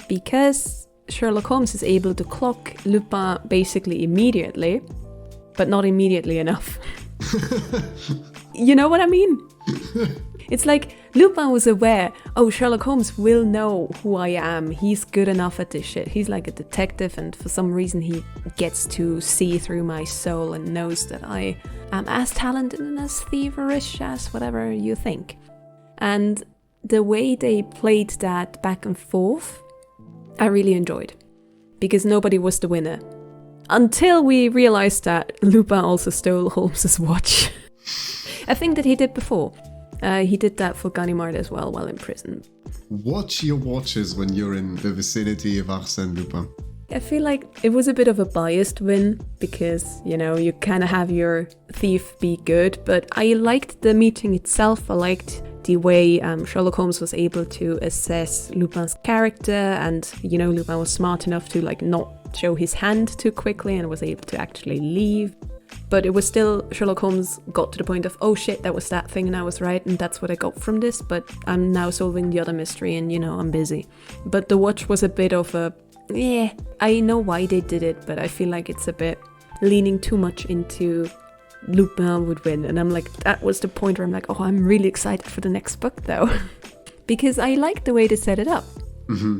Because Sherlock Holmes is able to clock Lupin basically immediately, but not immediately enough. You know what I mean? It's like Lupin was aware, oh, Sherlock Holmes will know who I am. He's good enough at this shit. He's like a detective, and for some reason he gets to see through my soul and knows that I am as talented and as thieverish as whatever you think. And the way they played that back and forth, I really enjoyed. Because nobody was the winner. Until we realized that Lupin also stole Holmes's watch. A thing that he did before. He did that for Ganimard as well while in prison. Watch your watches when you're in the vicinity of Arsène Lupin. I feel like it was a bit of a biased win because, you know, you kind of have your thief be good, but I liked the meeting itself. I liked the way Sherlock Holmes was able to assess Lupin's character, and, you know, Lupin was smart enough to not show his hand too quickly and was able to actually leave. But it was still, Sherlock Holmes got to the point of, oh shit, that was that thing and I was right and that's what I got from this, but I'm now solving the other mystery and, you know, I'm busy. But the watch was a bit of a, yeah, I know why they did it, but I feel like it's a bit leaning too much into Lupin would win. And I'm like, that was the point where I'm like, oh, I'm really excited for the next book though. Because I like the way they set it up. Mm-hmm.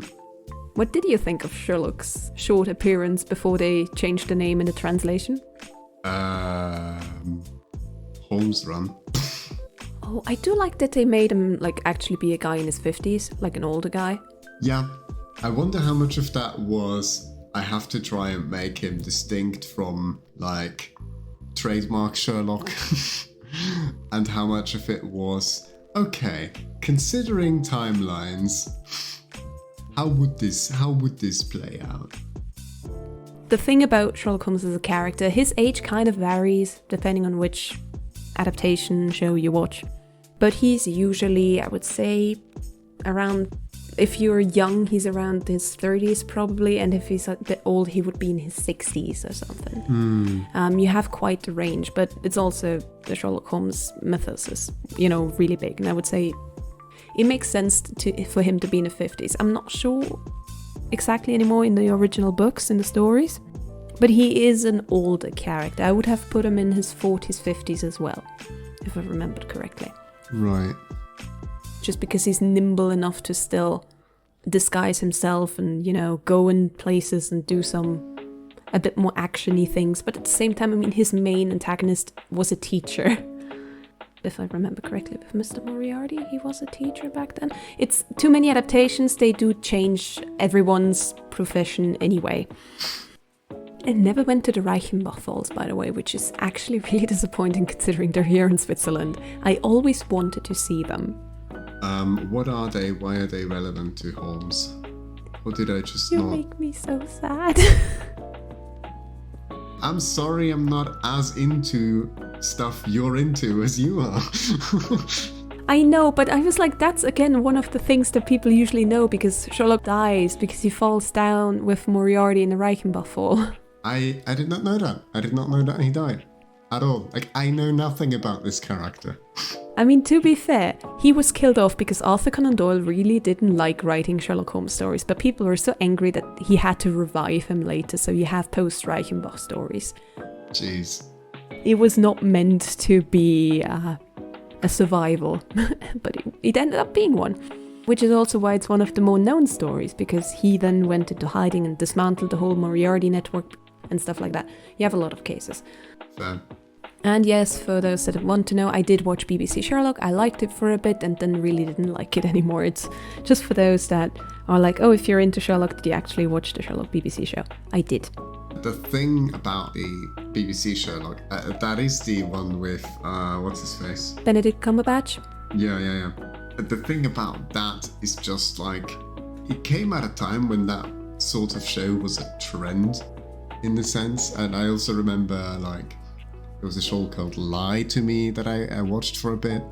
What did you think of Sherlock's short appearance before they changed the name in the translation? Holmes run. Oh, I do like that they made him actually be a guy in his 50s, like an older guy. Yeah, I wonder how much of that was I have to try and make him distinct from trademark Sherlock, and how much of it was okay. Considering timelines, how would this play out? The thing about Sherlock Holmes as a character, his age kind of varies depending on which adaptation show you watch. But he's usually, I would say, around, if you're young, he's around his 30s probably, and if he's a bit old, he would be in his 60s or something. You have quite the range, but it's also the Sherlock Holmes mythos is, you know, really big. And I would say it makes sense for him to be in the 50s. I'm not sure exactly anymore in the original books, in the stories, but he is an older character. I would have put him in his 40s, 50s as well, if I remembered correctly. Right. Just because he's nimble enough to still disguise himself and, you know, go in places and do a bit more action-y things, but at the same time, I mean, his main antagonist was a teacher. If I remember correctly, with Mr. Moriarty, he was a teacher back then. It's too many adaptations, they do change everyone's profession anyway. And never went to the Reichenbach Falls, by the way, which is actually really disappointing considering they're here in Switzerland. I always wanted to see them. What are they? Why are they relevant to Holmes? Or did I just You not? make me so sad. I'm sorry I'm not as into stuff you're into as you are. I know, but I was like, that's again one of the things that people usually know, because Sherlock dies because he falls down with Moriarty in the Reichenbach Fall. I did not know that. I did not know that he died. at all. Like, I know nothing about this character. I mean, to be fair, he was killed off because Arthur Conan Doyle really didn't like writing Sherlock Holmes stories, but people were so angry that he had to revive him later, so you have post-Reichenbach stories. Jeez. It was not meant to be a survival, but it ended up being one. Which is also why it's one of the more known stories, because he then went into hiding and dismantled the whole Moriarty network and stuff like that. You have a lot of cases. Fair. And yes, for those that want to know, I did watch BBC Sherlock. I liked it for a bit and then really didn't like it anymore. It's just for those that are like, oh, if you're into Sherlock, did you actually watch the Sherlock BBC show? I did. The thing about the BBC Sherlock, that is the one with, what's his face? Benedict Cumberbatch? Yeah. The thing about that is just like, it came at a time when that sort of show was a trend, in the sense. And I also remember, like, there was a show called Lie to Me that I watched for a bit,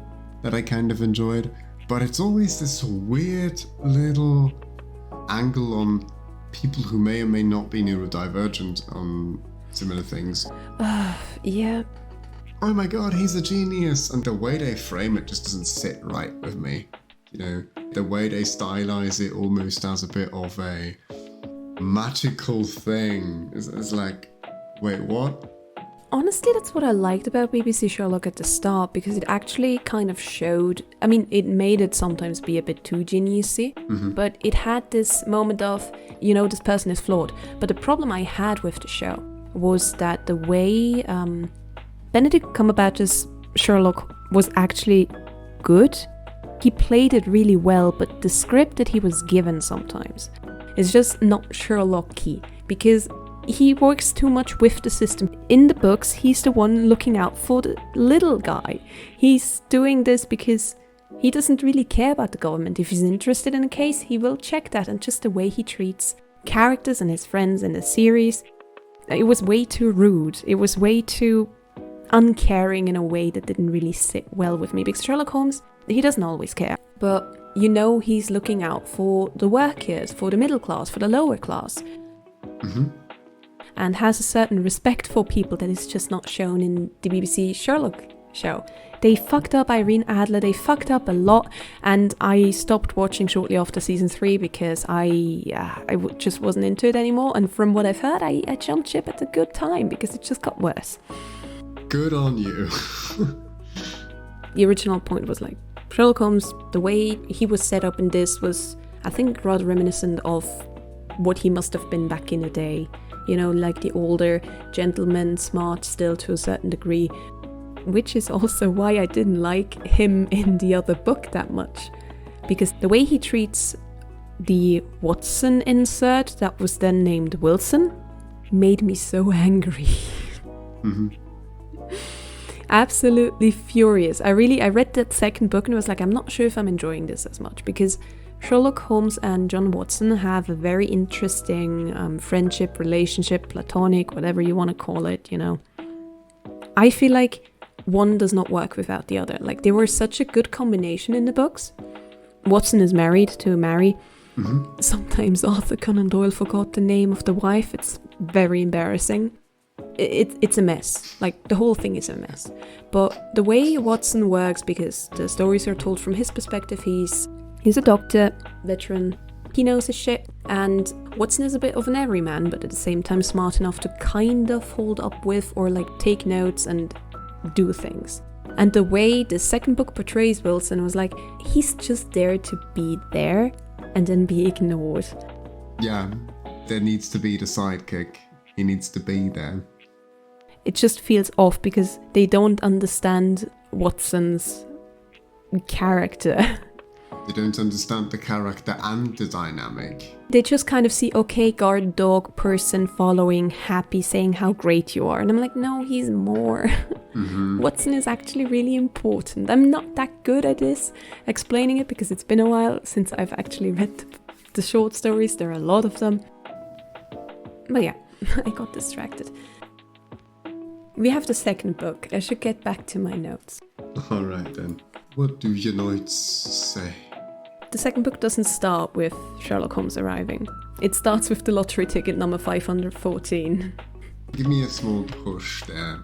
that I kind of enjoyed. But it's always this weird little angle on people who may or may not be neurodivergent on similar things. Yeah. Oh my god, he's a genius! And the way they frame it just doesn't sit right with me. You know, the way they stylize it almost as a bit of a magical thing. It's like, wait, what? Honestly, that's what I liked about BBC Sherlock at the start, because it actually kind of showed, I mean, it made it sometimes be a bit too geniusy, but it had this moment of, you know, this person is flawed. But the problem I had with the show was that the way Benedict Cumberbatch's Sherlock was actually good. He played it really well, but the script that he was given sometimes is just not Sherlock-y, because he works too much with the system. In the books, he's the one looking out for the little guy. He's doing this because he doesn't really care about the government. If he's interested in a case, he will check that. And just the way he treats characters and his friends in the series, it was way too rude. It was way too uncaring in a way that didn't really sit well with me. Because Sherlock Holmes, he doesn't always care. But you know he's looking out for the workers, for the middle class, for the lower class. And has a certain respect for people that is just not shown in the BBC Sherlock show. They fucked up Irene Adler, they fucked up a lot, and I stopped watching shortly after season 3 because I just wasn't into it anymore. And from what I've heard, I jumped ship at a good time because it just got worse. Good on you. The original point was like, Sherlock Holmes, the way he was set up in this was, I think, rather reminiscent of what he must have been back in the day. You know, like the older gentleman, smart still to a certain degree. Which is also why I didn't like him in the other book that much. Because the way he treats the Watson insert that was then named Wilson made me so angry. Absolutely furious. I read that second book and was like, I'm not sure if I'm enjoying this as much, because Sherlock Holmes and John Watson have a very interesting friendship, relationship, platonic, whatever you want to call it, you know. I feel like one does not work without the other. Like, they were such a good combination in the books. Watson is married to Mary. Sometimes Arthur Conan Doyle forgot the name of the wife. It's very embarrassing. It's a mess. Like, the whole thing is a mess. But the way Watson works, because the stories are told from his perspective, He's a doctor, veteran, he knows his shit, and Watson is a bit of an everyman, but at the same time smart enough to kind of hold up with or like take notes and do things. And the way the second book portrays Wilson was like, he's just there to be there and then be ignored. Yeah, there needs to be the sidekick. He needs to be there. It just feels off because they don't understand Watson's character. They don't understand the character and the dynamic. They just kind of see, okay, guard dog, person following, happy, saying how great you are. And I'm like, no, he's more. Watson is actually really important. I'm not that good at this, explaining it, because it's been a while since I've actually read the short stories. There are a lot of them. But yeah, I got distracted. We have the second book. I should get back to my notes. Alright then. What do your notes say? The second book doesn't start with Sherlock Holmes arriving. It starts with the lottery ticket number 514. Give me a small push there.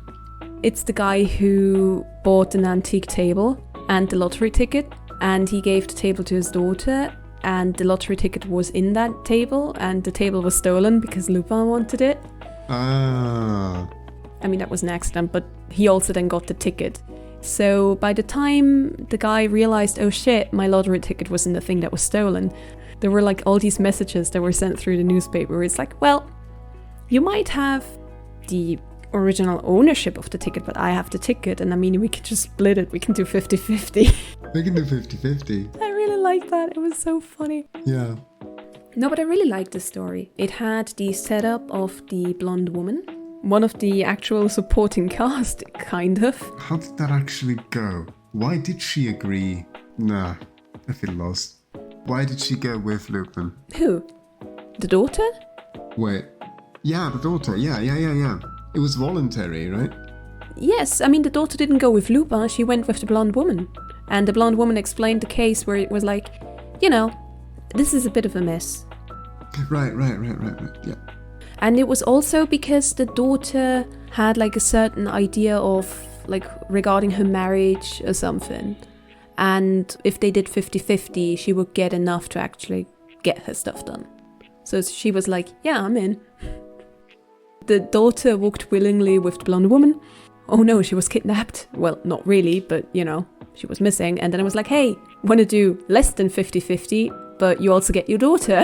It's the guy who bought an antique table and the lottery ticket, and he gave the table to his daughter, and the lottery ticket was in that table, and the table was stolen because Lupin wanted it. Ah. I mean, that was an accident, but he also then got the ticket. So by the time the guy realized, oh shit, my lottery ticket was in the thing that was stolen, there were like all these messages that were sent through the newspaper where it's like, well, you might have the original ownership of the ticket, but I have the ticket, and I mean, we can just split it. We can do 50-50. We can do 50-50. I really like that. It was so funny. Yeah. No, but I really liked this story. It had the setup of the blonde woman, one of the actual supporting cast, kind of. How did that actually go? Why did she agree? Nah, I feel lost. Why did she go with Lupin? Who? The daughter? Wait. Yeah, the daughter. Yeah. It was voluntary, right? Yes, I mean, the daughter didn't go with Lupin, she went with the blonde woman. And the blonde woman explained the case where it was like, you know, this is a bit of a mess. Right, yeah. And it was also because the daughter had like a certain idea of like regarding her marriage or something. And if they did 50-50, she would get enough to actually get her stuff done. So she was like, yeah, I'm in. The daughter walked willingly with the blonde woman. Oh no, she was kidnapped. Well, not really, but you know, she was missing. And then I was like, hey, want to do less than 50-50, but you also get your daughter.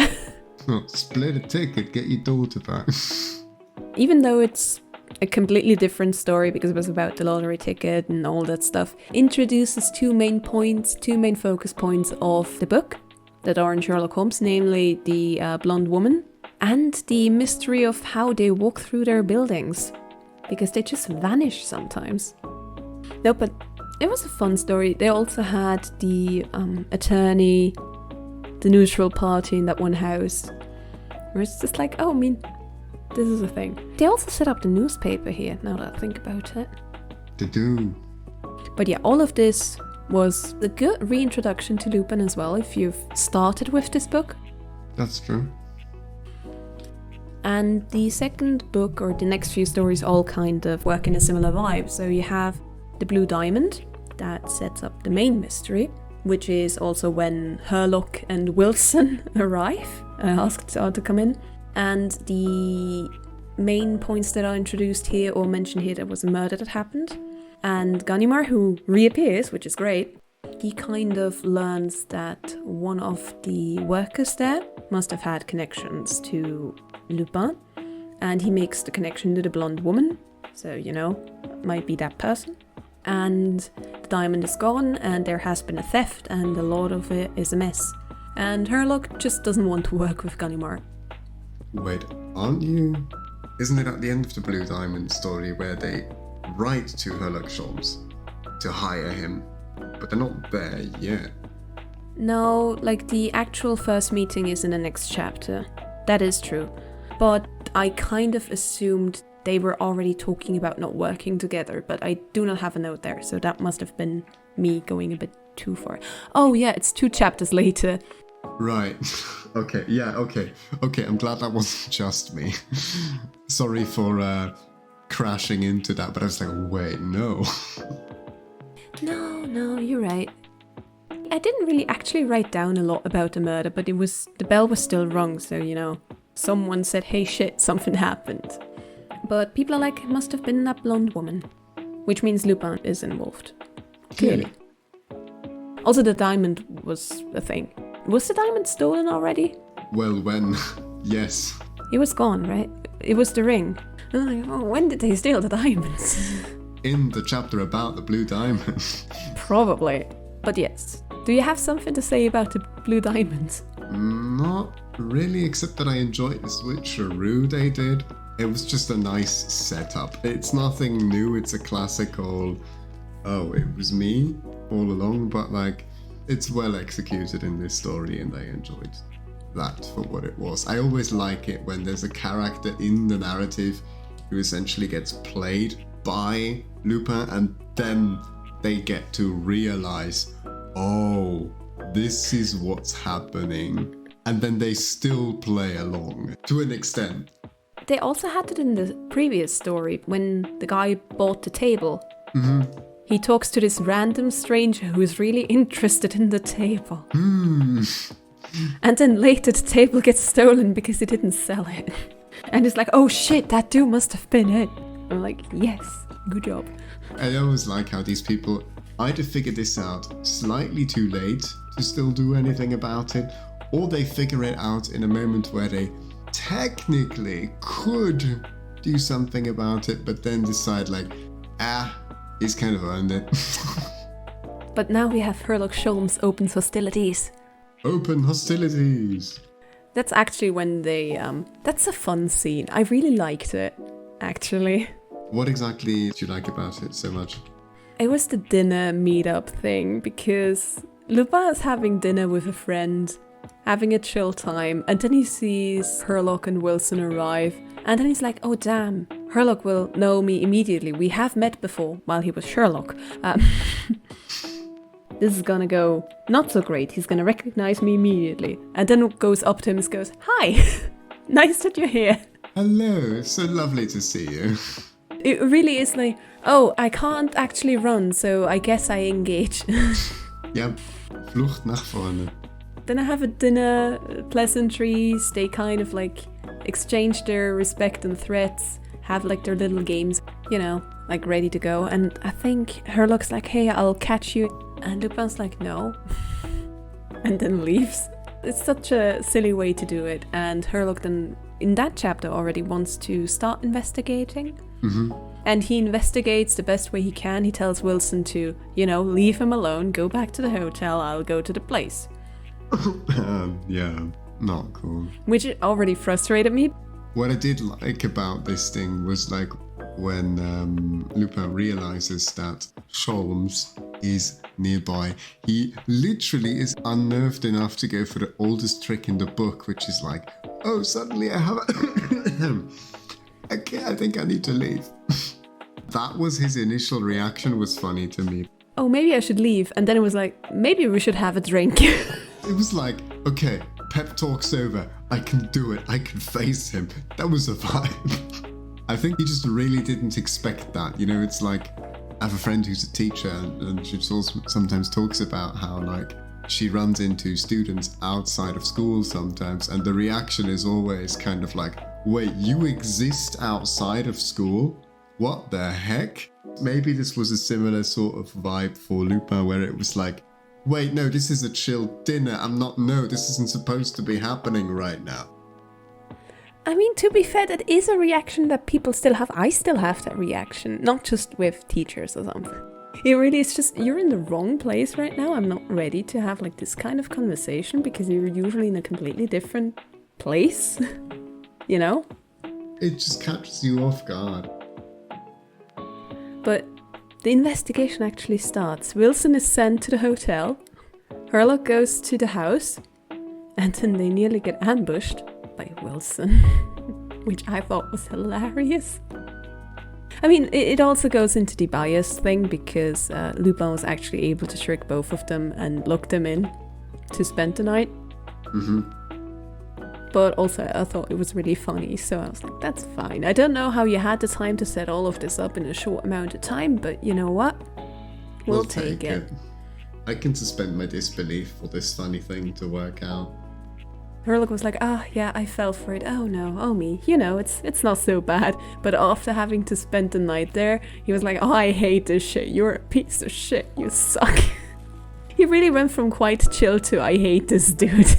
Oh, split a ticket, get your daughter back. Even though it's a completely different story because it was about the lottery ticket and all that stuff, introduces two main focus points of the book that are in Sherlock Holmes, namely the blonde woman and the mystery of how they walk through their buildings, because they just vanish sometimes. No, but it was a fun story. They also had the attorney, the neutral party in that one house, where it's just like, oh, I mean, this is a thing. They also set up the newspaper here, now that I think about it. They do. But yeah, all of this was a good reintroduction to Lupin as well, if you've started with this book. That's true. And the second book, or the next few stories, all kind of work in a similar vibe. So you have the Blue Diamond, that sets up the main mystery, which is also when Herlock and Wilson arrive, asked to come in. And the main points that are introduced here or mentioned here, there was a murder that happened. And Ganimard, who reappears, which is great, he kind of learns that one of the workers there must have had connections to Lupin, and he makes the connection to the blonde woman, so you know, might be that person. And the diamond is gone, and there has been a theft, and a lot of it is a mess. And Herlock just doesn't want to work with Ganimard. Wait, aren't you? Isn't it at the end of the Blue Diamond story where they write to Herlock Sholmes to hire him, but they're not there yet? No, like the actual first meeting is in the next chapter. That is true. But I kind of assumed they were already talking about not working together, but I do not have a note there, so that must have been me going a bit too far. Oh yeah, it's 2 chapters later. Right. Okay, yeah, okay. I'm glad that wasn't just me. Sorry for crashing into that, but I was like, wait, no. No, you're right. I didn't really actually write down a lot about the murder, but the bell was still rung, so you know, someone said, hey shit, something happened. But people are like, it must have been that blonde woman. Which means Lupin is involved. Clearly. Also, the diamond was a thing. Was the diamond stolen already? Well, when? Yes. It was gone, right? It was the ring. I'm like, oh, when did they steal the diamonds? In the chapter about the Blue Diamond. Probably. But yes. Do you have something to say about the Blue Diamonds? Not really, except that I enjoyed the switcheroo they did. It was just a nice setup. It's nothing new, it's a classical, oh, it was me all along, but like, it's well executed in this story and I enjoyed that for what it was. I always like it when there's a character in the narrative who essentially gets played by Lupin and then they get to realize, oh, this is what's happening. And then they still play along to an extent. They also had it in the previous story when the guy bought the table. He talks to this random stranger who is really interested in the table. And then later the table gets stolen because he didn't sell it. And it's like, oh shit, that dude must have been it. I'm like, yes, good job. I always like how these people either figure this out slightly too late to still do anything about it, or they figure it out in a moment where they technically could do something about it, but then decide like, he's kind of earned it. But now we have Sherlock Sholmes opens hostilities. Open hostilities! That's actually when they, that's a fun scene. I really liked it, actually. What exactly did you like about it so much? It was the dinner meetup thing, because Lupin is having dinner with a friend, having a chill time, and then he sees Herlock and Wilson arrive, and then he's like, oh damn, Herlock will know me immediately. We have met before while he was Sherlock. This is gonna go not so great. He's gonna recognize me immediately. And then goes up to him and goes, hi, nice that you're here. Hello, it's so lovely to see you. It really is like, oh, I can't actually run, so I guess I engage. Ja, Flucht nach vorne. Then I have a dinner, pleasantries, they kind of like exchange their respect and threats, have like their little games, you know, like ready to go. And I think Herlock's like, hey, I'll catch you. And Lupin's like, no. And then leaves. It's such a silly way to do it. And Herlock then, in that chapter already, wants to start investigating. And he investigates the best way he can. He tells Wilson to, you know, leave him alone, go back to the hotel, I'll go to the place. Yeah, not cool. Which already frustrated me. What I did like about this thing was like when Lupin realizes that Sholmes is nearby, he literally is unnerved enough to go for the oldest trick in the book, which is like, oh, suddenly I have a... Okay, I think I need to leave. That was his initial reaction, was funny to me. Oh, maybe I should leave. And then it was like, maybe we should have a drink. It was like, okay, pep talk's over. I can do it. I can face him. That was a vibe. I think he just really didn't expect that. You know, it's like, I have a friend who's a teacher and she also sometimes talks about how like she runs into students outside of school sometimes and the reaction is always kind of like, wait, you exist outside of school? What the heck? Maybe this was a similar sort of vibe for Lupin where it was like, wait, no, this is a chill dinner. This isn't supposed to be happening right now. I mean, to be fair, that is a reaction that people still have. I still have that reaction, not just with teachers or something. It really is just, you're in the wrong place right now. I'm not ready to have like this kind of conversation because you're usually in a completely different place. You know? It just catches you off guard. But the investigation actually starts. Wilson is sent to the hotel. Herlock goes to the house. And then they nearly get ambushed by Wilson. Which I thought was hilarious. I mean, it also goes into the bias thing because Lupin was actually able to trick both of them and lock them in to spend the night. But also I thought it was really funny, so I was like, that's fine. I don't know how you had the time to set all of this up in a short amount of time, but you know what? We'll take it. I can suspend my disbelief for this funny thing to work out. Herlock was like, yeah, I fell for it. Oh no, oh me. You know, it's not so bad. But after having to spend the night there, he was like, oh, I hate this shit. You're a piece of shit. You suck. He really went from quite chill to I hate this dude.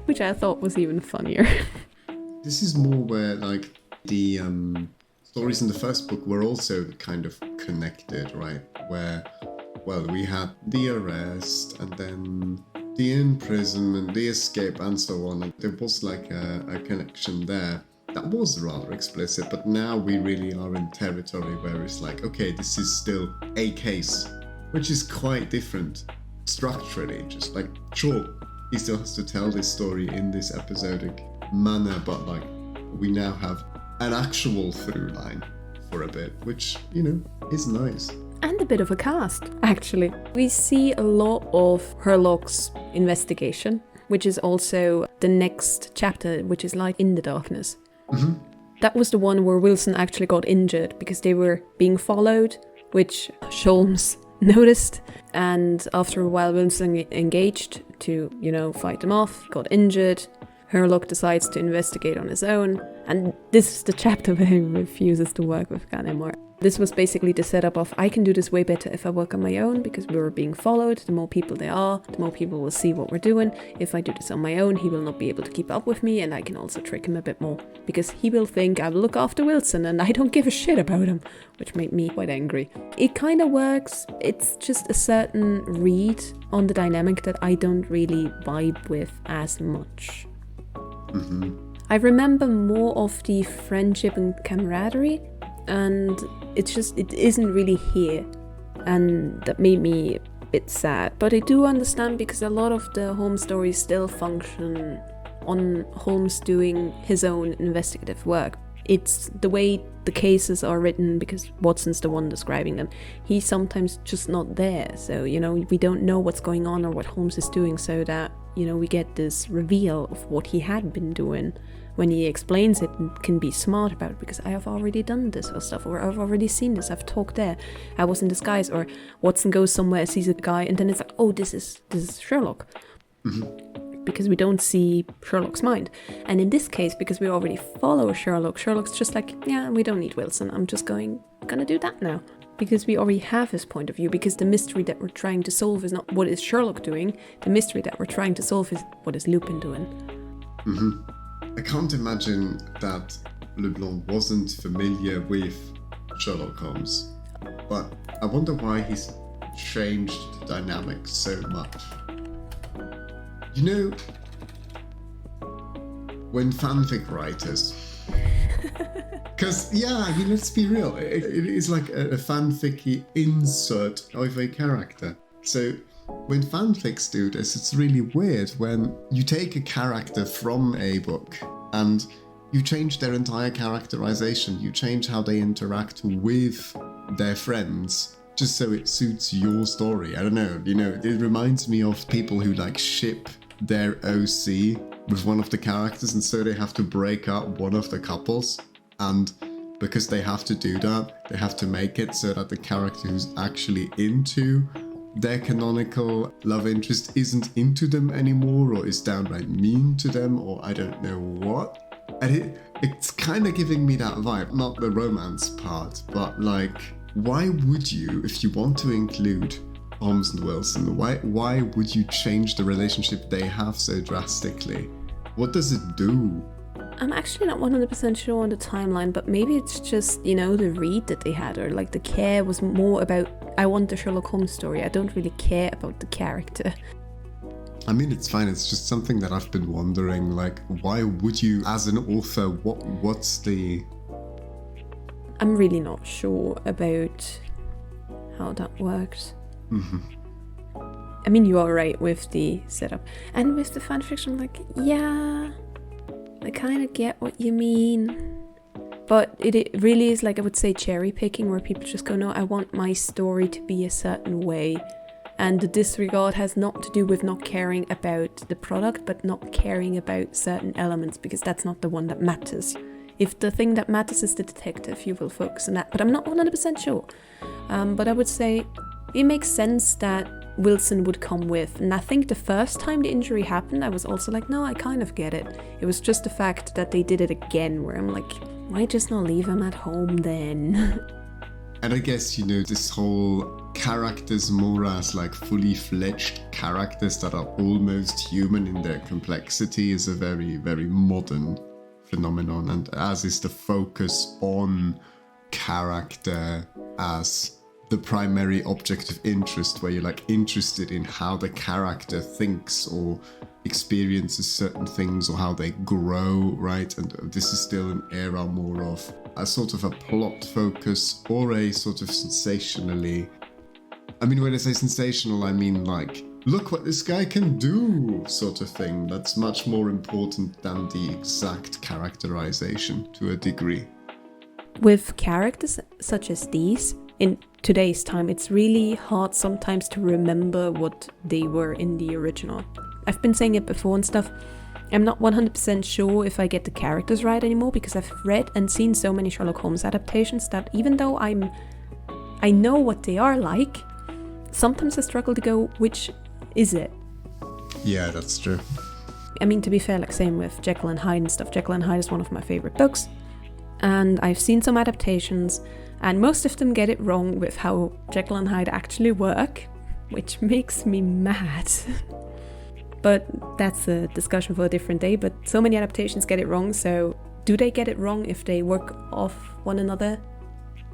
Which I thought was even funnier. This is more where, like, the stories in the first book were also kind of connected, right? Where, well, we had the arrest and then the imprisonment, the escape and so on. And there was like a connection there. That was rather explicit, but now we really are in territory where it's like, okay, this is still a case, which is quite different structurally. Just like, sure, he still has to tell this story in this episodic manner, but like we now have an actual through line for a bit, which, you know, is nice. And a bit of a cast, actually. We see a lot of Herlock's investigation, which is also the next chapter, which is Light in the Darkness. That was the one where Wilson actually got injured because they were being followed, which Sholmes noticed. And after a while, Wilson engaged to, fight them off, got injured. Herlock decides to investigate on his own. And this is the chapter where he refuses to work with Gunn anymore. This was basically the setup of, I can do this way better if I work on my own, because we were being followed. The more people there are, the more people will see what we're doing. If I do this on my own, he will not be able to keep up with me, and I can also trick him a bit more, because he will think I will look after Wilson and I don't give a shit about him, which made me quite angry. It kind of works. It's just a certain read on the dynamic that I don't really vibe with as much. I remember more of the friendship and camaraderie, and it isn't really here, and that made me a bit sad. But I do understand, because a lot of the Holmes stories still function on Holmes doing his own investigative work. It's the way the cases are written, because Watson's the one describing them. He's sometimes just not there, so we don't know what's going on or what Holmes is doing, so that we get this reveal of what he had been doing. When he explains it and can be smart about it, because I have already done this or stuff, or I've already seen this, I've talked there, I was in disguise, or Watson goes somewhere, sees a guy, and then it's like, oh, this is Sherlock. Because we don't see Sherlock's mind. And in this case, because we already follow Sherlock's just like, yeah, we don't need Wilson, I'm just gonna do that now. Because we already have his point of view, because the mystery that we're trying to solve is not what is Sherlock doing, the mystery that we're trying to solve is what is Lupin doing. I can't imagine that Leblanc wasn't familiar with Sherlock Holmes, but I wonder why he's changed the dynamic so much. When fanfic writers... Because, let's be real, it is like a fanfic-y insert of a character. So, when fanfics do this, it's really weird when you take a character from a book and you change their entire characterization, you change how they interact with their friends, just so it suits your story. I don't know, it reminds me of people who ship their OC with one of the characters, and so they have to break up one of the couples, and because they have to do that, they have to make it so that the character who's actually into their canonical love interest isn't into them anymore, or is downright mean to them, or I don't know what. And it's kind of giving me that vibe, not the romance part, but why would you, if you want to include Holmes and Wilson, why would you change the relationship they have so drastically? What does it do? I'm actually not 100% sure on the timeline, but maybe it's just, the read that they had, or the care was more about, I want the Sherlock Holmes story, I don't really care about the character. I mean, it's fine, it's just something that I've been wondering, why would you, as an author, what's the... I'm really not sure about how that works. I mean, you are right with the setup. And with the fanfiction, yeah... I kind of get what you mean, but it really is I would say cherry picking, where people just go, no, I want my story to be a certain way, and the disregard has not to do with not caring about the product, but not caring about certain elements, because that's not the one that matters. If the thing that matters is the detective, you will focus on that, but I'm not 100% sure. But I would say it makes sense that Wilson would come with, and I think the first time the injury happened, I was also no, I kind of get it. It was just the fact that they did it again, where I'm why just not leave him at home then? And I guess, this whole characters more as fully fledged characters that are almost human in their complexity is a very, very modern phenomenon, and as is the focus on character as the primary object of interest, where you're interested in how the character thinks or experiences certain things, or how they grow, right? And this is still an era more of a sort of a plot focus, or a sort of sensationally... I mean, when I say sensational, I mean look what this guy can do sort of thing. That's much more important than the exact characterization to a degree. With characters such as these, in today's time, it's really hard sometimes to remember what they were in the original. I've been saying it before and stuff. I'm not 100% sure if I get the characters right anymore, because I've read and seen so many Sherlock Holmes adaptations that even though I know what they are like, sometimes I struggle to go, which is it? Yeah, that's true. I mean, to be fair, like same with Jekyll and Hyde and stuff. Jekyll and Hyde is one of my favorite books, and I've seen some adaptations, and most of them get it wrong with how Jekyll and Hyde actually work, which makes me mad. But that's a discussion for a different day. But so many adaptations get it wrong, so do they get it wrong if they work off one another?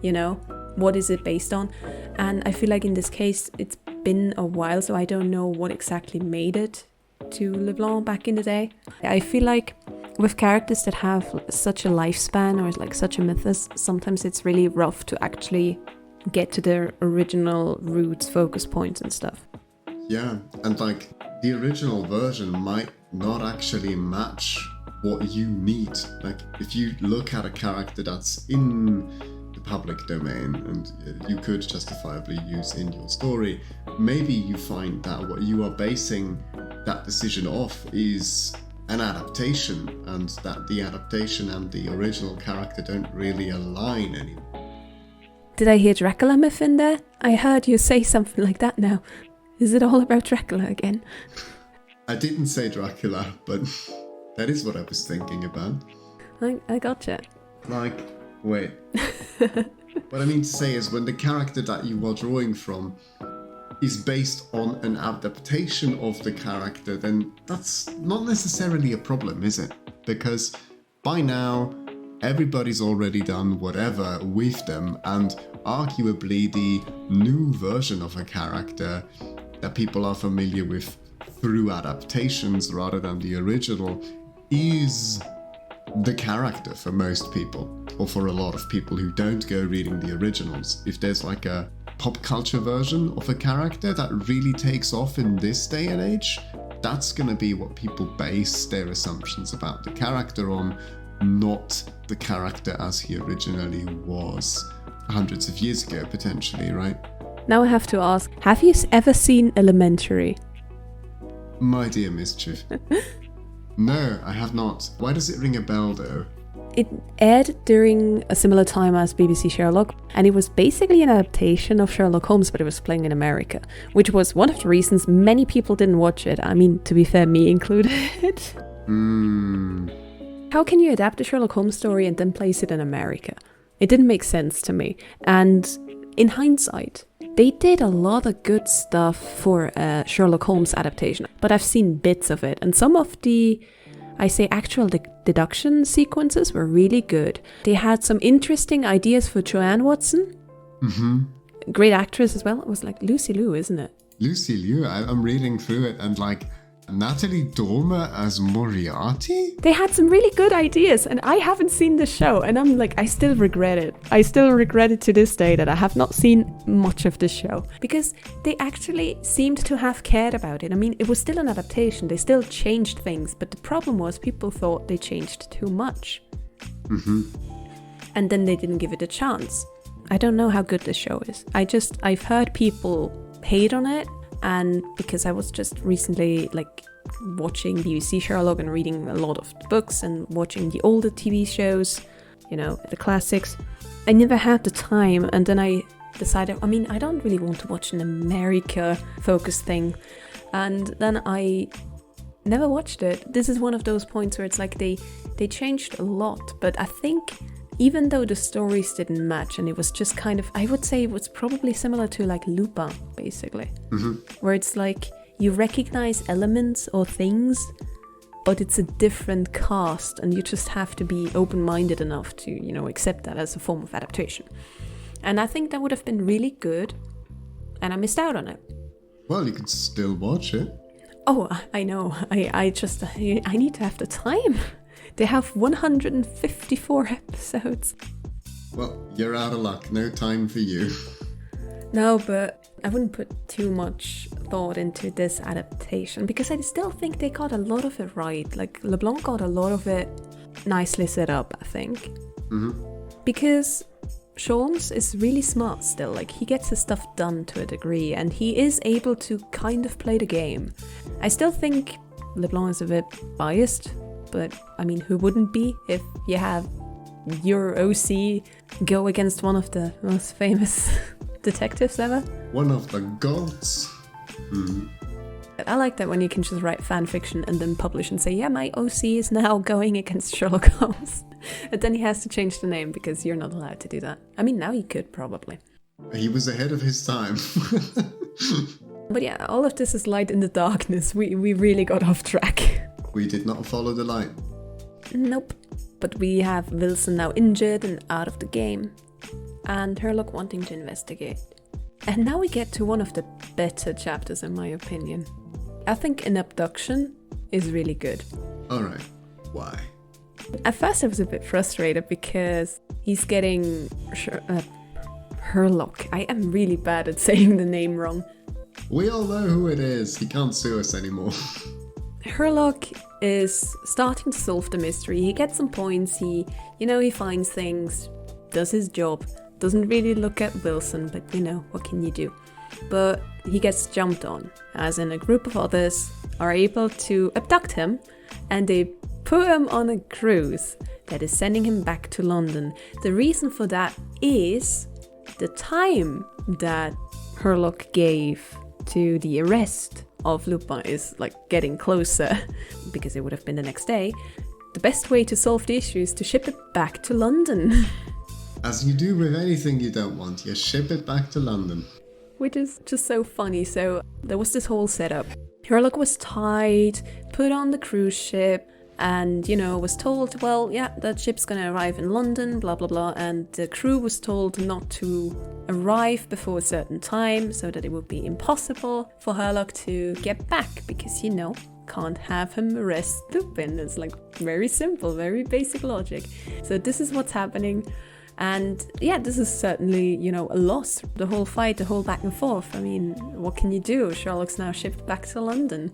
You know, what is it based on? And I feel like in this case, it's been a while, so I don't know what exactly made it to Leblanc back in the day. I feel like with characters that have such a lifespan or like such a mythos, sometimes it's really rough to actually get to their original roots, focus points and stuff. Yeah, and like the original version might not actually match what you need. Like if you look at a character that's in the public domain and you could justifiably use in your story, maybe you find that what you are basing that decision off is an adaptation, and that the adaptation and the original character don't really align anymore. Did I hear Dracula myth in there? I heard you say something like that now. Is it all about Dracula again? I didn't say Dracula, but that is what I was thinking about. I gotcha. Like, wait. What I mean to say is when the character that you are drawing from is based on an adaptation of the character, then that's not necessarily a problem, is it? Because by now, everybody's already done whatever with them, and arguably the new version of a character that people are familiar with through adaptations rather than the original is the character for most people, or for a lot of people who don't go reading the originals. If there's like a pop culture version of a character that really takes off in this day and age, that's gonna be what people base their assumptions about the character on, not the character as he originally was hundreds of years ago, potentially, right? Now I have to ask, have you ever seen Elementary? My dear Mischief. No, I have not. Why does it ring a bell though? It aired during a similar time as BBC Sherlock, and it was basically an adaptation of Sherlock Holmes, but it was playing in America, which was one of the reasons many people didn't watch it. I mean, to be fair, me included. How can you adapt a Sherlock Holmes story and then place it in America? It didn't make sense to me. And in hindsight, they did a lot of good stuff for a Sherlock Holmes adaptation, but I've seen bits of it, and some of the actual deduction sequences were really good. They had some interesting ideas for Joanne Watson. Mm-hmm. Great actress as well. It was like Lucy Liu, isn't it? Lucy Liu. I'm reading through it, and like Natalie Dormer as Moriarty? They had some really good ideas, and I haven't seen the show, and I'm like, I still regret it. I still regret it to this day that I have not seen much of this show, because they actually seemed to have cared about it. I mean, it was still an adaptation, they still changed things, but the problem was people thought they changed too much. Mm-hmm. And then they didn't give it a chance. I don't know how good this show is. I've heard people hate on it, and because I was just recently like watching BBC Sherlock and reading a lot of the books and watching the older TV shows, you know, the classics, I never had the time, and then I decided, I mean, I don't really want to watch an America focused thing, and then I never watched it. This is one of those points where it's like they changed a lot, but I think even though the stories didn't match, and it was just kind of, I would say it was probably similar to like Lupin, basically. Mm-hmm. Where it's like, you recognize elements or things, but it's a different cast, and you just have to be open-minded enough to, you know, accept that as a form of adaptation. And I think that would have been really good, and I missed out on it. Well, you could still watch it. Oh, I know. I need to have the time. They have 154 episodes. Well, you're out of luck. No time for you. No, but I wouldn't put too much thought into this adaptation, because I still think they got a lot of it right. Like, Leblanc got a lot of it nicely set up, I think. Mm-hmm. Because Sholmes is really smart still. Like, he gets his stuff done to a degree, and he is able to kind of play the game. I still think Leblanc is a bit biased, but I mean, who wouldn't be if you have your OC go against one of the most famous detectives ever? One of the gods. I like that when you can just write fan fiction and then publish and say, yeah, my OC is now going against Sherlock Holmes. But then he has to change the name because you're not allowed to do that. I mean, now he could probably. He was ahead of his time. But yeah, all of this is light in the darkness. We really got off track. We did not follow the light. Nope. But we have Wilson now injured and out of the game. And Herlock wanting to investigate. And now we get to one of the better chapters in my opinion. I think an Abduction is really good. Alright, why? At first I was a bit frustrated because he's getting Herlock. I am really bad at saying the name wrong. We all know who it is. He can't sue us anymore. Herlock is starting to solve the mystery. He gets some points. He finds things, does his job. Doesn't really look at Wilson, but what can you do? But he gets jumped on, as in a group of others are able to abduct him, and they put him on a cruise that is sending him back to London. The reason for that is the time that Herlock gave to the arrest of Lupin is getting closer, because it would have been the next day. The best way to solve the issue is to ship it back to London. As you do with anything you don't want, you ship it back to London. Which is just so funny. So there was this whole setup. Herlock was tied, put on the cruise ship, and, was told, well, yeah, that ship's gonna arrive in London, blah, blah, blah. And the crew was told not to arrive before a certain time, so that it would be impossible for Herlock to get back, because, can't have him arrest Lupin. It's very simple, very basic logic. So this is what's happening. And yeah, this is certainly, a loss. The whole fight, the whole back and forth. I mean, what can you do? Sherlock's now shipped back to London.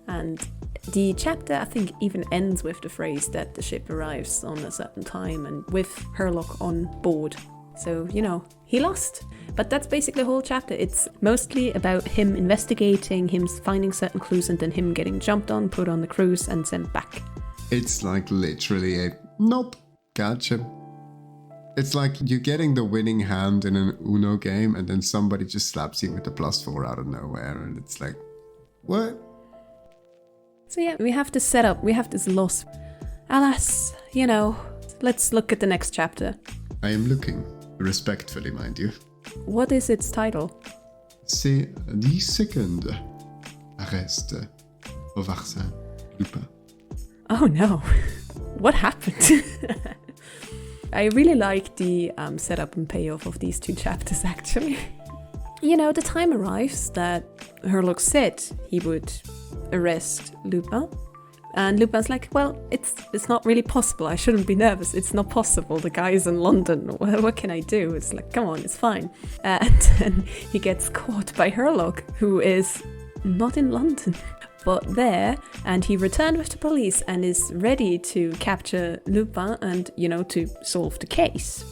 And the chapter, I think, even ends with the phrase that the ship arrives on a certain time and with Herlock on board. So, he lost. But that's basically the whole chapter. It's mostly about him investigating, him finding certain clues, and then him getting jumped on, put on the cruise, and sent back. It's literally a nope, gotcha. It's like you're getting the winning hand in an Uno game and then somebody just slaps you with the +4 out of nowhere and it's like, what? So yeah, we have this setup, we have this loss. Alas, let's look at the next chapter. I am looking, respectfully mind you. What is its title? C'est the second arrest of Arsène Lupin. Oh no, what happened? I really like the setup and payoff of these two chapters, actually. The time arrives that Herlock said he would arrest Lupin. And Lupin's like, well, it's not really possible. I shouldn't be nervous. It's not possible. The guy's in London. What can I do? It's like, come on, it's fine. And then he gets caught by Herlock, who is not in London, but there, and he returned with the police and is ready to capture Lupin and, to solve the case.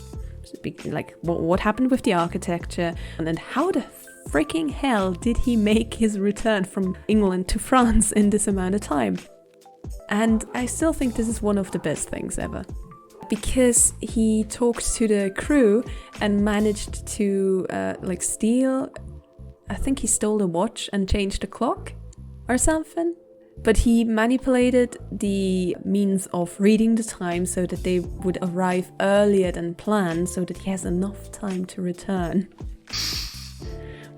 What happened with the architecture, and then how the freaking hell did he make his return from England to France in this amount of time? And I still think this is one of the best things ever. Because he talked to the crew and managed to steal, I think he stole a watch and changed the clock or something. But he manipulated the means of reading the time so that they would arrive earlier than planned, so that he has enough time to return.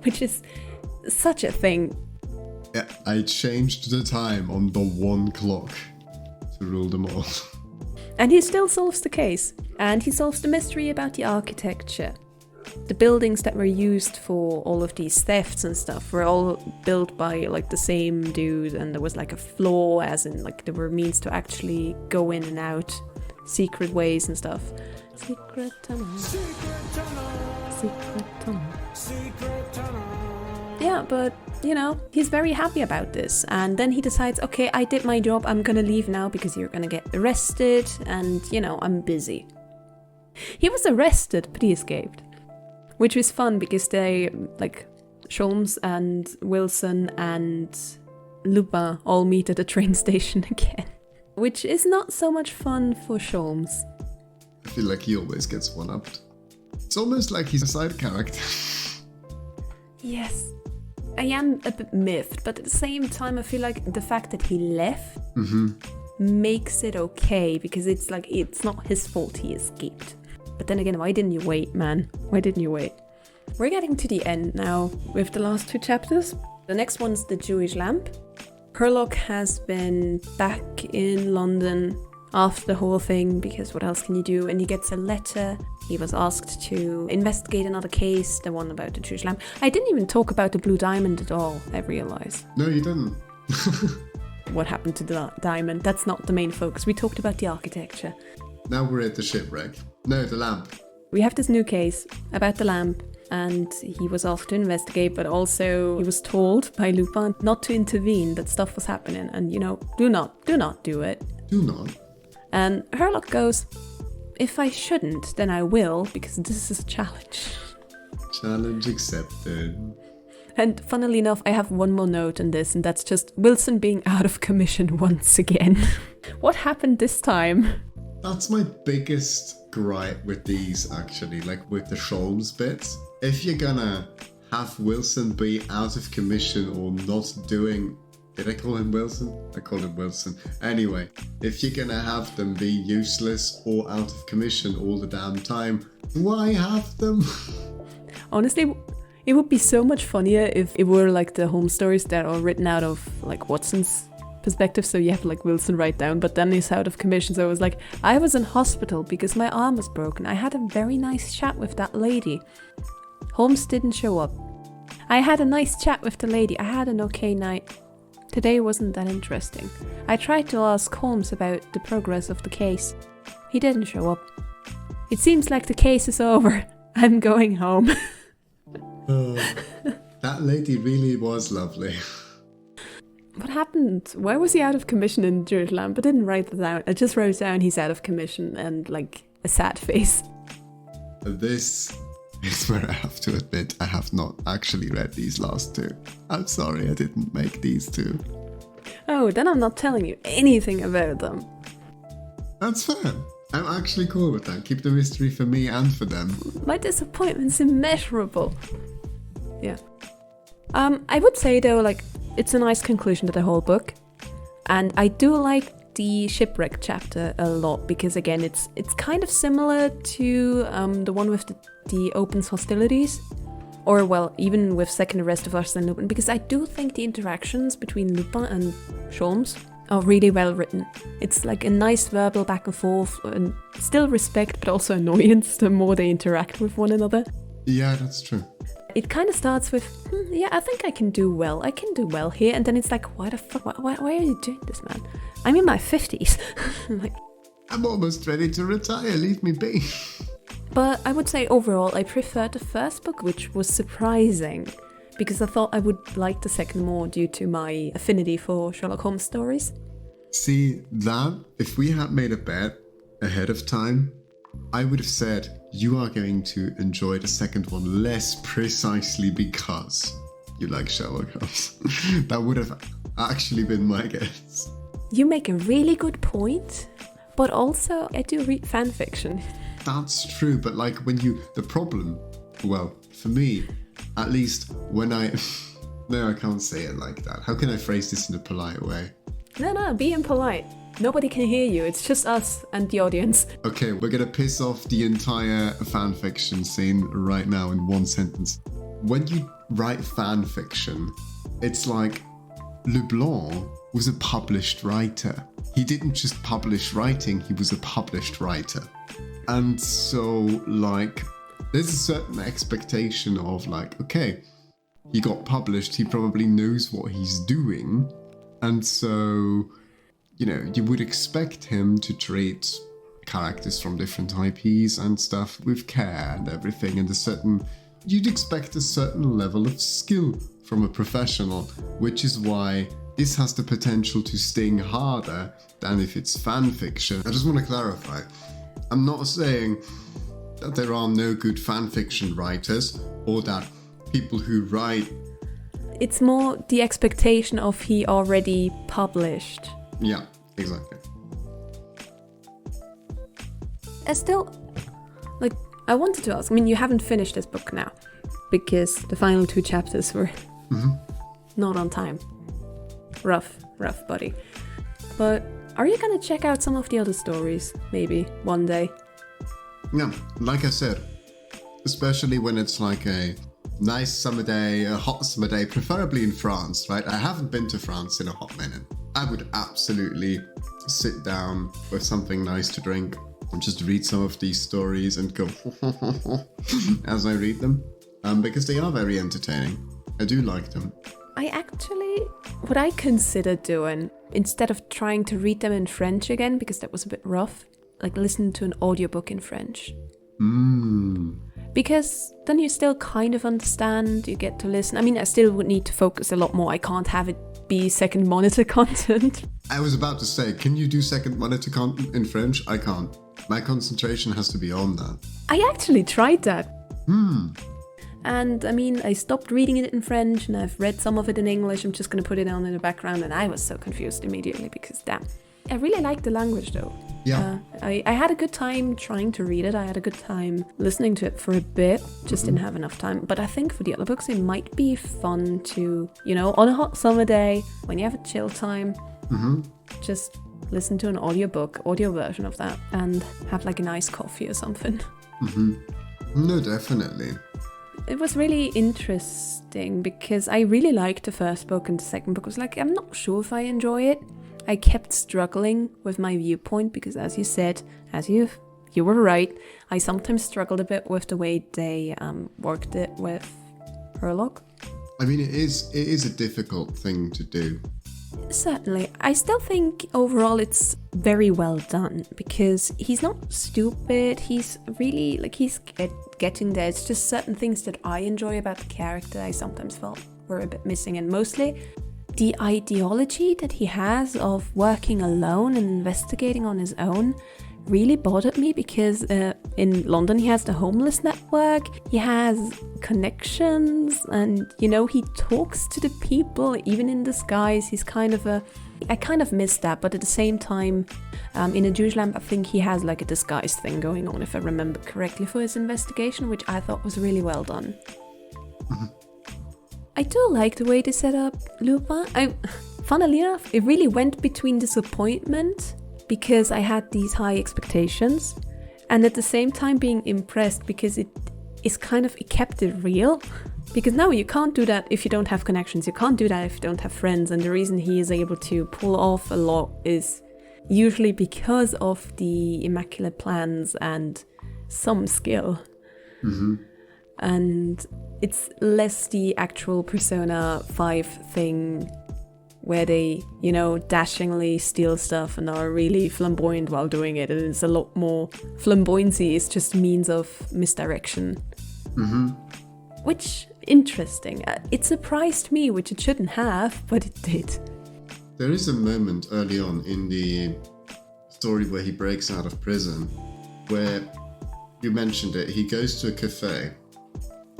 Which is such a thing. Yeah, I changed the time on the one clock to rule them all. And he still solves the case. And he solves the mystery about the architecture. The buildings that were used for all of these thefts and stuff were all built by the same dude, and there was a flaw, as in there were means to actually go in and out secret ways and stuff. Secret tunnel. Secret tunnel. Secret tunnel. Yeah, but he's very happy about this, and then he decides, okay, I did my job, I'm gonna leave now because you're gonna get arrested, and I'm busy. He was arrested, but he escaped. Which was fun because they, Sholmes and Wilson and Lupin all meet at the train station again. Which is not so much fun for Sholmes. I feel like he always gets one-upped. It's almost like he's a side character. Yes. I am a bit miffed, but at the same time I feel like the fact that he left makes it okay, because it's like, it's not his fault he escaped. But then again, why didn't you wait, man? Why didn't you wait? We're getting to the end now with the last 2 chapters. The next one's the Jewish lamp. Herlock has been back in London after the whole thing, because what else can you do? And he gets a letter. He was asked to investigate another case, the one about the Jewish lamp. I didn't even talk about the blue diamond at all, I realize. No, you didn't. What happened to the diamond? That's not the main focus. We talked about the architecture. Now we're at the shipwreck. No, the lamp. We have this new case about the lamp, and he was asked to investigate, but also he was told by Lupin not to intervene, that stuff was happening, and do not do it. Do not. And Herlock goes, if I shouldn't, then I will, because this is a challenge. Challenge accepted. And funnily enough, I have one more note on this, and that's just Wilson being out of commission once again. What happened this time? That's my biggest gripe with these, actually, like with the Sholmes bits. If you're gonna have Wilson be out of commission or not doing... Did I call him Wilson? I called him Wilson. Anyway, if you're gonna have them be useless or out of commission all the damn time, why have them? Honestly, it would be so much funnier if it were like the Holmes stories that are written out of like Watson's perspective, so you have like Wilson write down, but then he's out of commission, so it was like, I was in hospital because my arm was broken. I had a very nice chat with that lady. Holmes didn't show up. I had a nice chat with the lady. I had an okay night. Today wasn't that interesting. I tried to ask Holmes about the progress of the case. He didn't show up. It seems like the case is over. I'm going home. That lady really was lovely. What happened? Why was he out of commission in Jewish Lamp? I didn't write that down. I just wrote down he's out of commission and like a sad face. This is where I have to admit I have not actually read these last 2. I'm sorry I didn't make these 2. Oh, then I'm not telling you anything about them. That's fair. I'm actually cool with that. Keep the mystery for me and for them. My disappointment's immeasurable. Yeah. I would say though, like, it's a nice conclusion to the whole book. And I do like the shipwreck chapter a lot, because again, it's kind of similar to the one with the opens hostilities. Or, well, even with Second Arrest of Arsène Lupin, because I do think the interactions between Lupin and Sholmes are really well written. It's like a nice verbal back and forth, and still respect, but also annoyance the more they interact with one another. Yeah, that's true. It kind of starts with, yeah, I think I can do well. I can do well here. And then it's like, why the fuck? Why are you doing this, man? I'm in my 50s. I'm almost ready to retire. Leave me be. But I would say overall, I preferred the first book, which was surprising, because I thought I would like the second more due to my affinity for Sherlock Holmes stories. See, that, if we had made a bet ahead of time, I would have said you are going to enjoy the second one less precisely because you like Sherlock Holmes. That would have actually been my guess. You make a really good point, but also I do read fan fiction. That's true, but like when the problem, well, for me, at least when no, I can't say it like that. How can I phrase this in a polite way? No, be impolite. Nobody can hear you. It's just us and the audience. Okay, we're gonna piss off the entire fanfiction scene right now in one sentence. When you write fanfiction, it's like Leblanc was a published writer. He didn't just publish writing, he was a published writer. And so, like, there's a certain expectation of like, okay, he got published, he probably knows what he's doing. And so, you would expect him to treat characters from different IPs and stuff with care and everything, and you'd expect a certain level of skill from a professional, which is why this has the potential to sting harder than if it's fan fiction. I just want to clarify, I'm not saying that there are no good fan fiction writers or that people who write it's more the expectation of he already published. Yeah, exactly. I wanted to ask, I mean, you haven't finished this book now, because the final 2 chapters were not on time. Rough, buddy. But are you gonna check out some of the other stories, maybe, one day? Yeah, like I said, especially when it's like a nice summer day, a hot summer day, preferably in France, right? I haven't been to France in a hot minute. I would absolutely sit down with something nice to drink and just read some of these stories and go as I read them, because they are very entertaining. I do like them. What I consider doing, instead of trying to read them in French again, because that was a bit rough, like listen to an audiobook in French. Because then you still kind of understand, you get to listen. I mean, I still would need to focus a lot more. I can't have it be second monitor content. I was about to say, can you do second monitor content in French? I can't. My concentration has to be on that. I actually tried that. And I mean, I stopped reading it in French and I've read some of it in English. I'm just going to put it on in the background, and I was so confused immediately because damn. I really like the language though. Yeah. I had a good time trying to read it. I had a good time listening to it for a bit. Just didn't have enough time. But I think for the other books, it might be fun to, on a hot summer day, when you have a chill time, just listen to an audio version of that, and have like a nice coffee or something. No, definitely. It was really interesting because I really liked the first book, and the second book was like, I'm not sure if I enjoy it. I kept struggling with my viewpoint because, as you said, you were right, I sometimes struggled a bit with the way they worked it with Herlock. I mean, it is a difficult thing to do. Certainly. I still think overall it's very well done because he's not stupid. He's really, he's getting there. It's just certain things that I enjoy about the character I sometimes felt were a bit missing, and mostly the ideology that he has of working alone and investigating on his own really bothered me because in London he has the homeless network, he has connections, and he talks to the people even in disguise. He's I kind of missed that, but at the same time in A Jewish Lamp I think he has like a disguise thing going on, if I remember correctly, for his investigation, which I thought was really well done. I do like the way they set up Lupin. Funnily enough, it really went between disappointment because I had these high expectations, and at the same time being impressed because it kept it real. Because now you can't do that if you don't have connections, you can't do that if you don't have friends, and the reason he is able to pull off a lot is usually because of the immaculate plans and some skill. And it's less the actual Persona 5 thing where they, dashingly steal stuff and are really flamboyant while doing it. And it's a lot more flamboyancy is just means of misdirection. Which, interesting. It surprised me, which it shouldn't have, but it did. There is a moment early on in the story where he breaks out of prison, where, you mentioned it, he goes to a cafe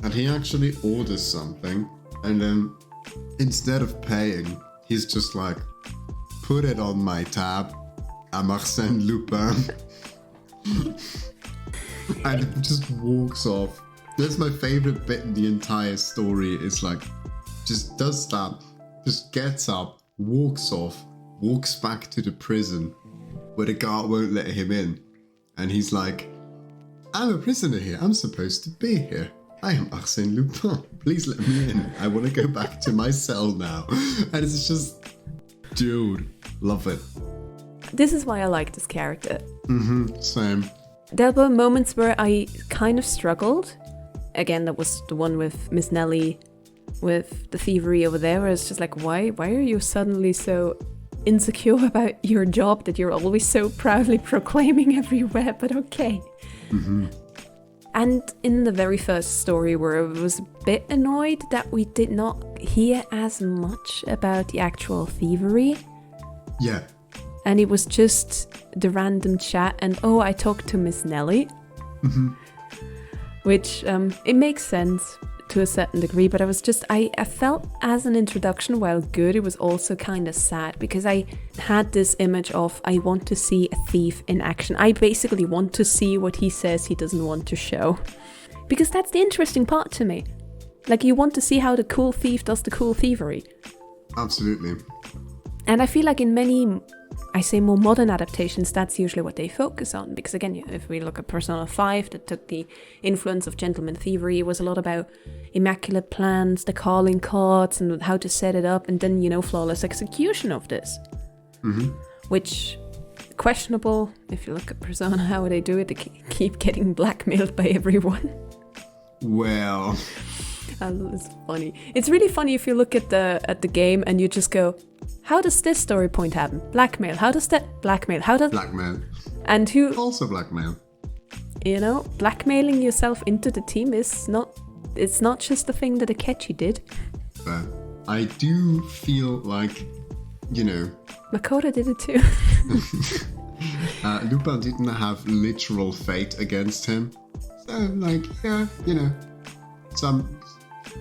and he actually orders something, and then instead of paying, he's just like, put it on my tab, I'm Arsène Lupin. And just walks off. That's my favorite bit in the entire story, is like, just does that, just gets up, walks off, walks back to the prison where the guard won't let him in. And he's like, I'm a prisoner here, I'm supposed to be here. I am Arsène Lupin. Please let me in. I want to go back to my cell now. And it's just, dude, love it. This is why I like this character. Same. There were moments where I kind of struggled. Again, that was the one with Miss Nelly, with the thievery over there, where it's just like, why are you suddenly so insecure about your job that you're always so proudly proclaiming everywhere? But okay. And in the very first story, where I was a bit annoyed that we did not hear as much about the actual thievery. Yeah. And it was just the random chat and, I talked to Miss Nelly. Which, it makes sense. to a certain degree, but I felt as an introduction, while good, it was also kind of sad because I had this image of I want to see a thief in action. I basically want to see what he says he doesn't want to show. Because that's the interesting part to me. Like, you want to see how the cool thief does the cool thievery. Absolutely. And I feel like in many, I say more modern adaptations, that's usually what they focus on. Because again, if we look at Persona 5, that took the influence of gentleman thievery, it was a lot about immaculate plans, the calling cards, and how to set it up, and then, flawless execution of this. Mm-hmm. Which, questionable, if you look at Persona, how they do it, they keep getting blackmailed by everyone. Well... It's funny. It's really funny if you look at the game and you just go, how does this story point happen? Blackmail. How does that blackmail? How does blackmail? And who also blackmail? Blackmailing yourself into the team is not. It's not just the thing that Akechi did. But I do feel like, Makoto did it too. Lupin didn't have literal fate against him, so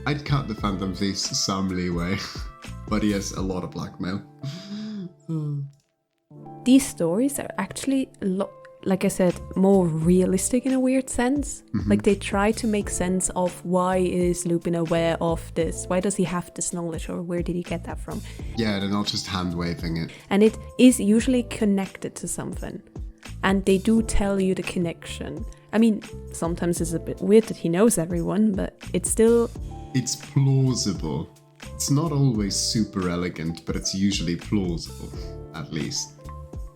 I'd cut the Phantom Thieves some leeway, but he has a lot of blackmail. These stories are actually, like I said, more realistic in a weird sense. Mm-hmm. Like, they try to make sense of why is Lupin aware of this? Why does he have this knowledge, or where did he get that from? Yeah, they're not just hand-waving it. And it is usually connected to something. And they do tell you the connection. I mean, sometimes it's a bit weird that he knows everyone, but it's still... It's plausible. It's not always super elegant, but it's usually plausible, at least.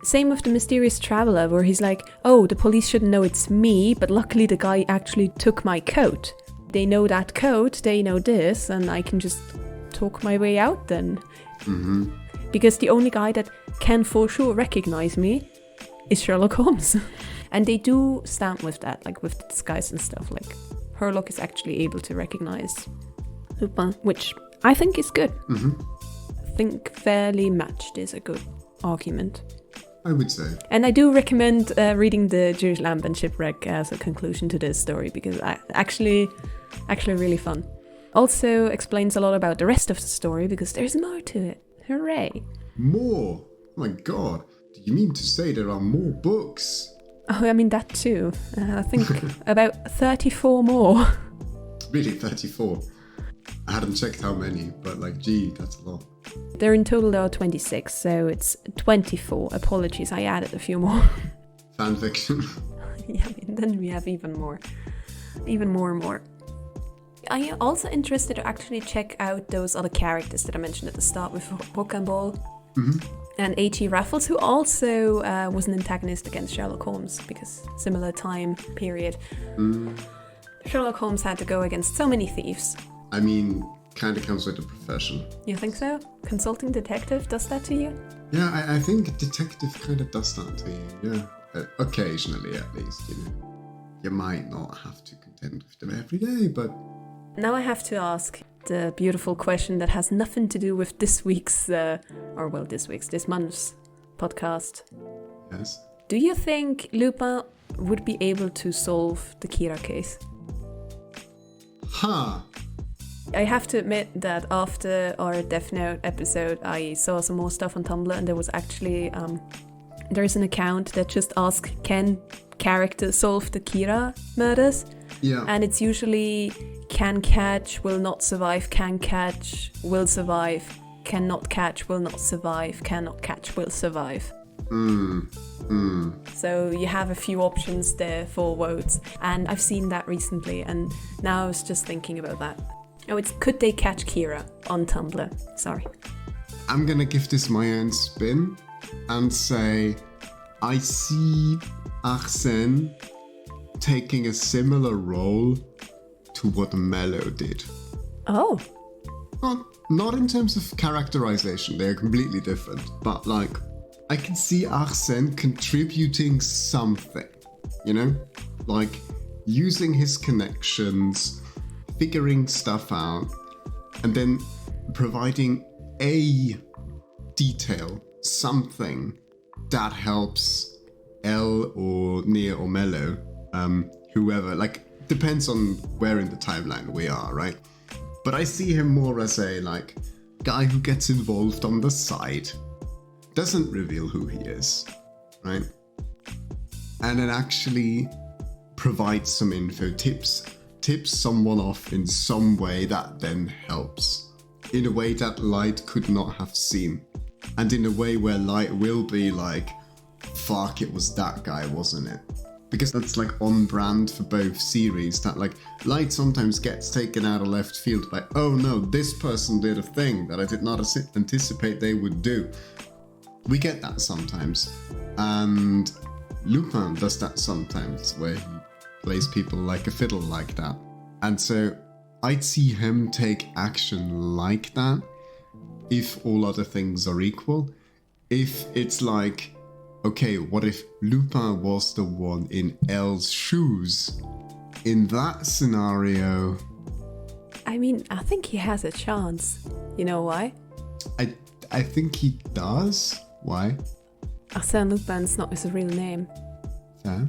Same with the mysterious traveler, where he's like, oh, the police shouldn't know it's me, but luckily the guy actually took my coat. They know that coat, they know this, and I can just talk my way out then. Mm-hmm. Because the only guy that can for sure recognize me is Sherlock Holmes. And they do stand with that, like with the disguise and stuff. Like, Herlock is actually able to recognize Lupin, which I think is good. Mm-hmm. I think fairly matched is a good argument. I would say. And I do recommend reading the Jewish Lamp and Shipwreck as a conclusion to this story, because actually really fun. Also explains a lot about the rest of the story, because there's more to it. Hooray! More? Oh my god. Do you mean to say there are more books? Oh, I mean that too. I think about 34 more. Really, 34? I hadn't checked how many, but gee, that's a lot. There in total there are 26, so it's 24. Apologies, I added a few more. Fanfiction. Yeah, then we have even more. Even more and more. Are you also interested to actually check out those other characters that I mentioned at the start with Pokémon Ball? Mm-hmm. And H.E. Raffles, who also was an antagonist against Sherlock Holmes, because similar time period. Mm. Sherlock Holmes had to go against so many thieves. I mean, kind of comes with the profession. You think so? Consulting detective does that to you? Yeah, I think detective kind of does that to you, yeah. Occasionally, at least, You might not have to contend with them every day, but... Now I have to ask the beautiful question that has nothing to do with this month's podcast. Yes? Do you think Lupin would be able to solve the Kira case? Huh. I have to admit that after our Death Note episode, I saw some more stuff on Tumblr, and there was actually there's an account that just asks, can characters solve the Kira murders? Yeah. And it's usually can catch, will not survive, can catch, will survive, cannot catch, will not survive, cannot catch, will survive. So you have a few options there for votes, and I've seen that recently, and now I was just thinking about that. Oh, it's could they catch Kira on Tumblr? Sorry. I'm gonna give this my own spin and say I see Arsène taking a similar role to what Mello did. Oh. Well, not in terms of characterization, they are completely different, but I can see Arsène contributing something, using his connections, figuring stuff out, and then providing a detail, something that helps Elle or Nia or Mello, whoever, depends on where in the timeline we are, right? But I see him more as a, like, guy who gets involved on the side, doesn't reveal who he is, right? And then actually provides some info, tips someone off in some way that then helps, in a way that Light could not have seen, and in a way where Light will be like, fuck, it was that guy, wasn't it? Because that's like on brand for both series, that like Light sometimes gets taken out of left field by, oh no, this person did a thing that I did not anticipate they would do. We get that sometimes, and Lupin does that sometimes, where he plays people like a fiddle like that. And so I'd see him take action like that if all other things are equal. If it's like, okay, what if Lupin was the one in Elle's shoes? In that scenario... I mean, I think he has a chance. You know why? I think he does. Why? Arsène Lupin's not his real name. Yeah.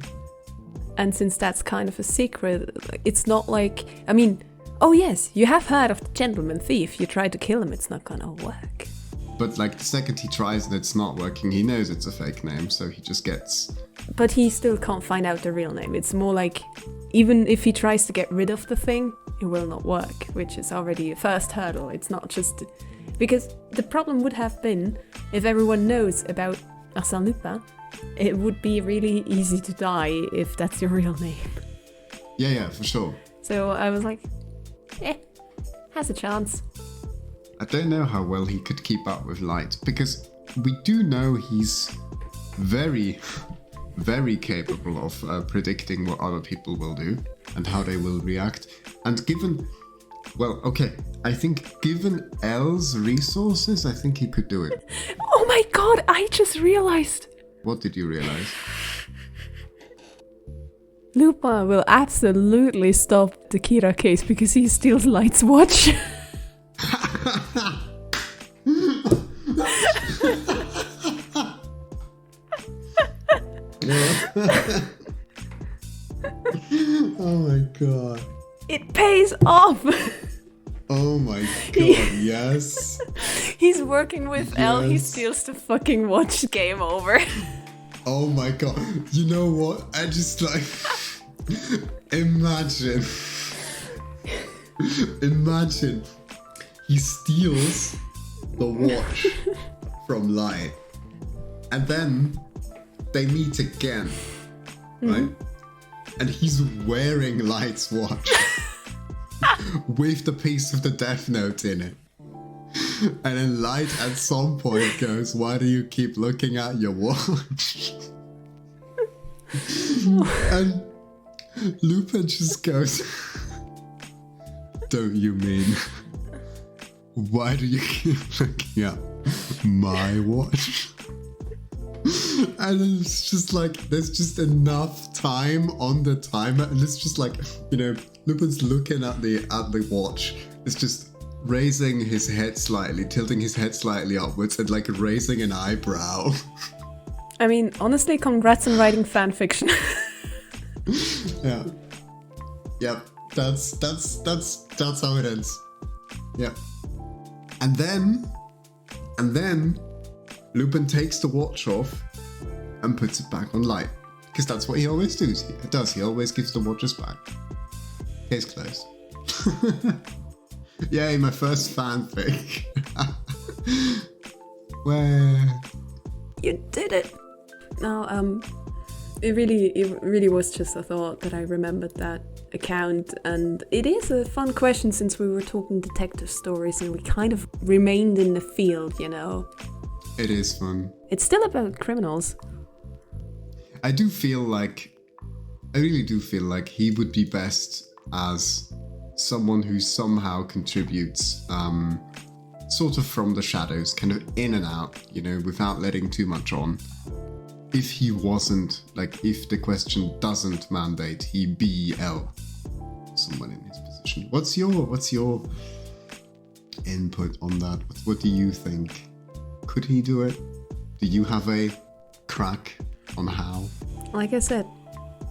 And since that's kind of a secret, it's not like... I mean, oh yes, you have heard of the gentleman thief. You try to kill him, it's not gonna work. But like the second he tries and it's not working, he knows it's a fake name, so he just gets... But he still can't find out the real name. It's more like, even if he tries to get rid of the thing, it will not work, which is already a first hurdle. It's not just... Because the problem would have been, if everyone knows about Arsène Lupin, it would be really easy to die if that's your real name. Yeah, for sure. So I was like, has a chance. I don't know how well he could keep up with Light, because we do know he's very, very capable of predicting what other people will do and how they will react. And given... Well, okay, I think given Elle's resources, I think he could do it. Oh my god, I just realized. What did you realize? Lupin will absolutely stop the Kira case because he steals Light's watch. Oh my god. It pays off. Oh my god, yes. He's working with yes. Elle, he steals the fucking watch, game over. Oh my god. You know what? I just like... Imagine. He steals the watch from Light. And then they meet again. Right? And he's wearing Light's watch. With the piece of the Death Note in it. And then Light at some point goes, why do you keep looking at your watch? And Lupin just goes, don't you mean, why do you keep looking at my watch? And it's just like, there's just enough time on the timer, and it's just like, you know, Lupin's looking at the watch. It's just raising his head slightly, tilting his head slightly upwards, and like raising an eyebrow. I mean, honestly, congrats on writing fan fiction. Yeah. Yep. That's how it ends. Yeah. And then Lupin takes the watch off and puts it back on Light. Because that's what he always does. He always gives the watches back. Case closed. Yay, my first fanfic. Where? You did it. No, it really was just a thought that I remembered that account, and it is a fun question since we were talking detective stories and we kind of remained in the field, you know. It is fun. It's still about criminals. I really do feel like he would be best as someone who somehow contributes sort of from the shadows, kind of in and out, you know, without letting too much on. If he wasn't, like, if the question doesn't mandate he be L, someone in his position. What's your input on that? What do you think? Could he do it? Do you have a crack on how? Like I said,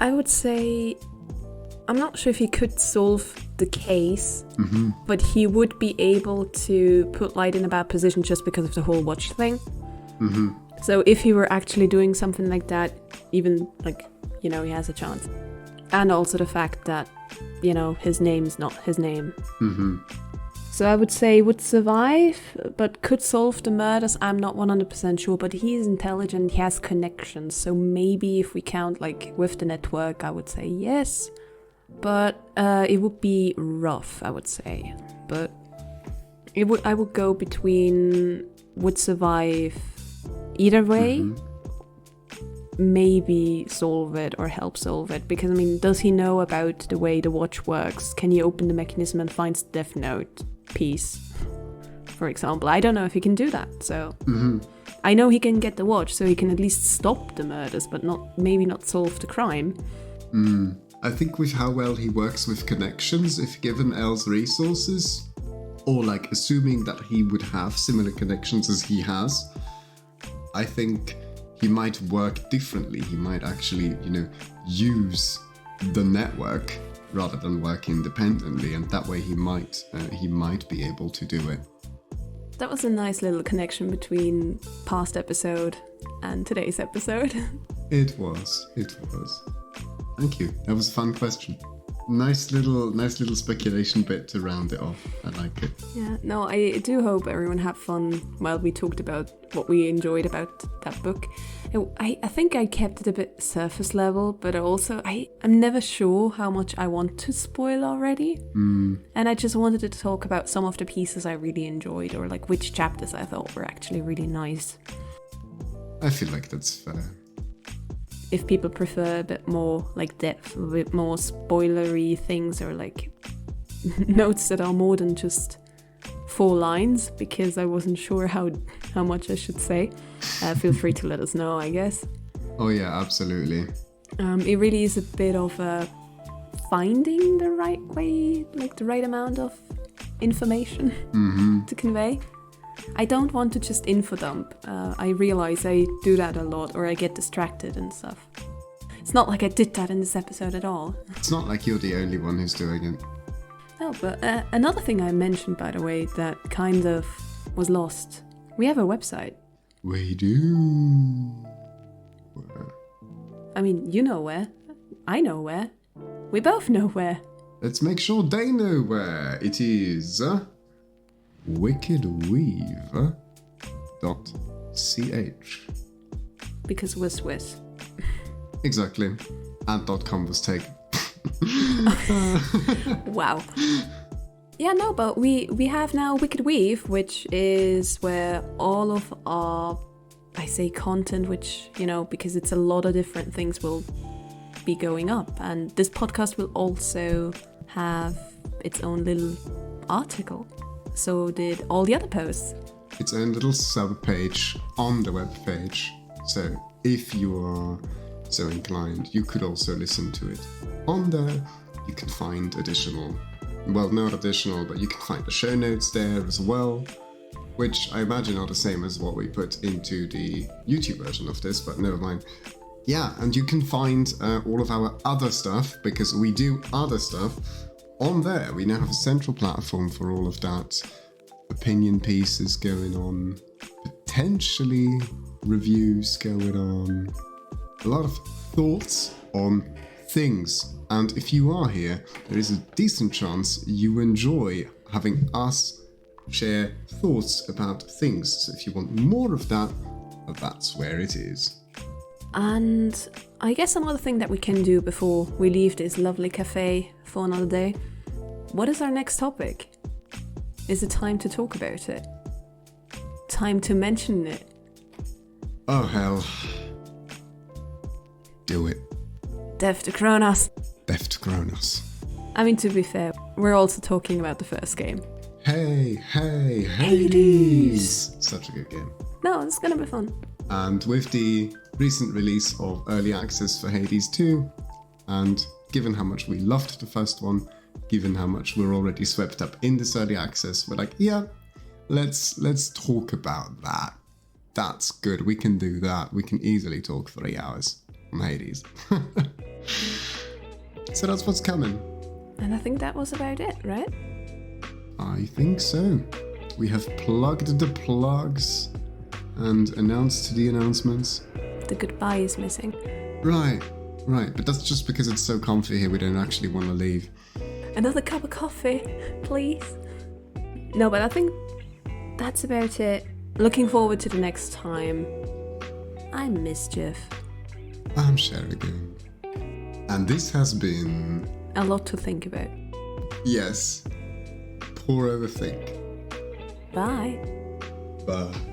I would say I'm not sure if he could solve the case, but he would be able to put light in a bad position just because of the whole watch thing. So if he were actually doing something like that, even like, he has a chance. And also the fact that, his name's not his name. So I would say would survive, but could solve the murders. I'm not 100% sure, but he is intelligent, he has connections. So maybe if we count like with the network, I would say yes. But it would be rough, I would say. But I would go between would survive either way. Maybe solve it or help solve it, because does he know about the way the watch works? Can he open the mechanism and find the Death Note piece, for example? I don't know if he can do that, so I know he can get the watch, so he can at least stop the murders, but maybe not solve the crime. I think with how well he works with connections, if given Elle's resources, or like assuming that he would have similar connections as he has, I think he might work differently. He might actually, use the network rather than work independently, and that way he might be able to do it. That was a nice little connection between past episode and today's episode. It was. Thank you. That was a fun question. Nice little speculation bit to round it off. I like it. Yeah, no, I do hope everyone had fun while we talked about what we enjoyed about that book. I think I kept it a bit surface level, but also I'm never sure how much I want to spoil already. And I just wanted to talk about some of the pieces I really enjoyed, or like which chapters I thought were actually really nice. I feel like that's fair. If people prefer a bit more like depth, a bit more spoilery things, or like notes that are more than just 4 lines, because I wasn't sure how much I should say, feel free to let us know, I guess. Oh yeah, absolutely. It really is a bit of finding the right way, like the right amount of information to convey. I don't want to just info dump. I realize I do that a lot, or I get distracted and stuff. It's not like I did that in this episode at all. It's not like you're the only one who's doing it. No, but another thing I mentioned, by the way, that kind of was lost. We have a website. We do. You know where. I know where. We both know where. Let's make sure they know where. It is wickedweave.ch. Because we're Swiss. Exactly. And .com was taken. Wow. Yeah, no, but we have now Wicked Weave, which is where all of our, I say content, which, because it's a lot of different things will be going up. And this podcast will also have its own little article. So did all the other posts. Its own little sub-page on the webpage. So if you are so inclined, you could also listen to it on there. You can find additional, well, not additional, but you can find the show notes there as well, which I imagine are the same as what we put into the YouTube version of this, but never mind. Yeah, and you can find all of our other stuff, because we do other stuff on there. We now have a central platform for all of that. Opinion pieces going on, potentially reviews going on, a lot of thoughts on things. And if you are here, there is a decent chance you enjoy having us share thoughts about things. So if you want more of that, that's where it is. And I guess another thing that we can do before we leave this lovely cafe for another day, what is our next topic? Is it time to talk about it? Time to mention it? Oh hell. Do it. Death to Kronos. Death to Kronos. To be fair, we're also talking about the first game. Hey, Hades! Such a good game. No, it's gonna be fun. And with the recent release of Early Access for Hades 2, and given how much we loved the first one, given how much we're already swept up in this Early Access, we're like, yeah, let's talk about that. That's good, we can do that. We can easily talk 3 hours on Hades. So that's what's coming. And I think that was about it, right? I think so. We have plugged the plugs and announced the announcements. The goodbye is missing. Right. But that's just because it's so comfy here we don't actually want to leave. Another cup of coffee, please. No, but I think that's about it. Looking forward to the next time. I'm Mischief. I'm Sherigan. And this has been... A lot to think about. Yes. Poor overthink. Bye. Bye.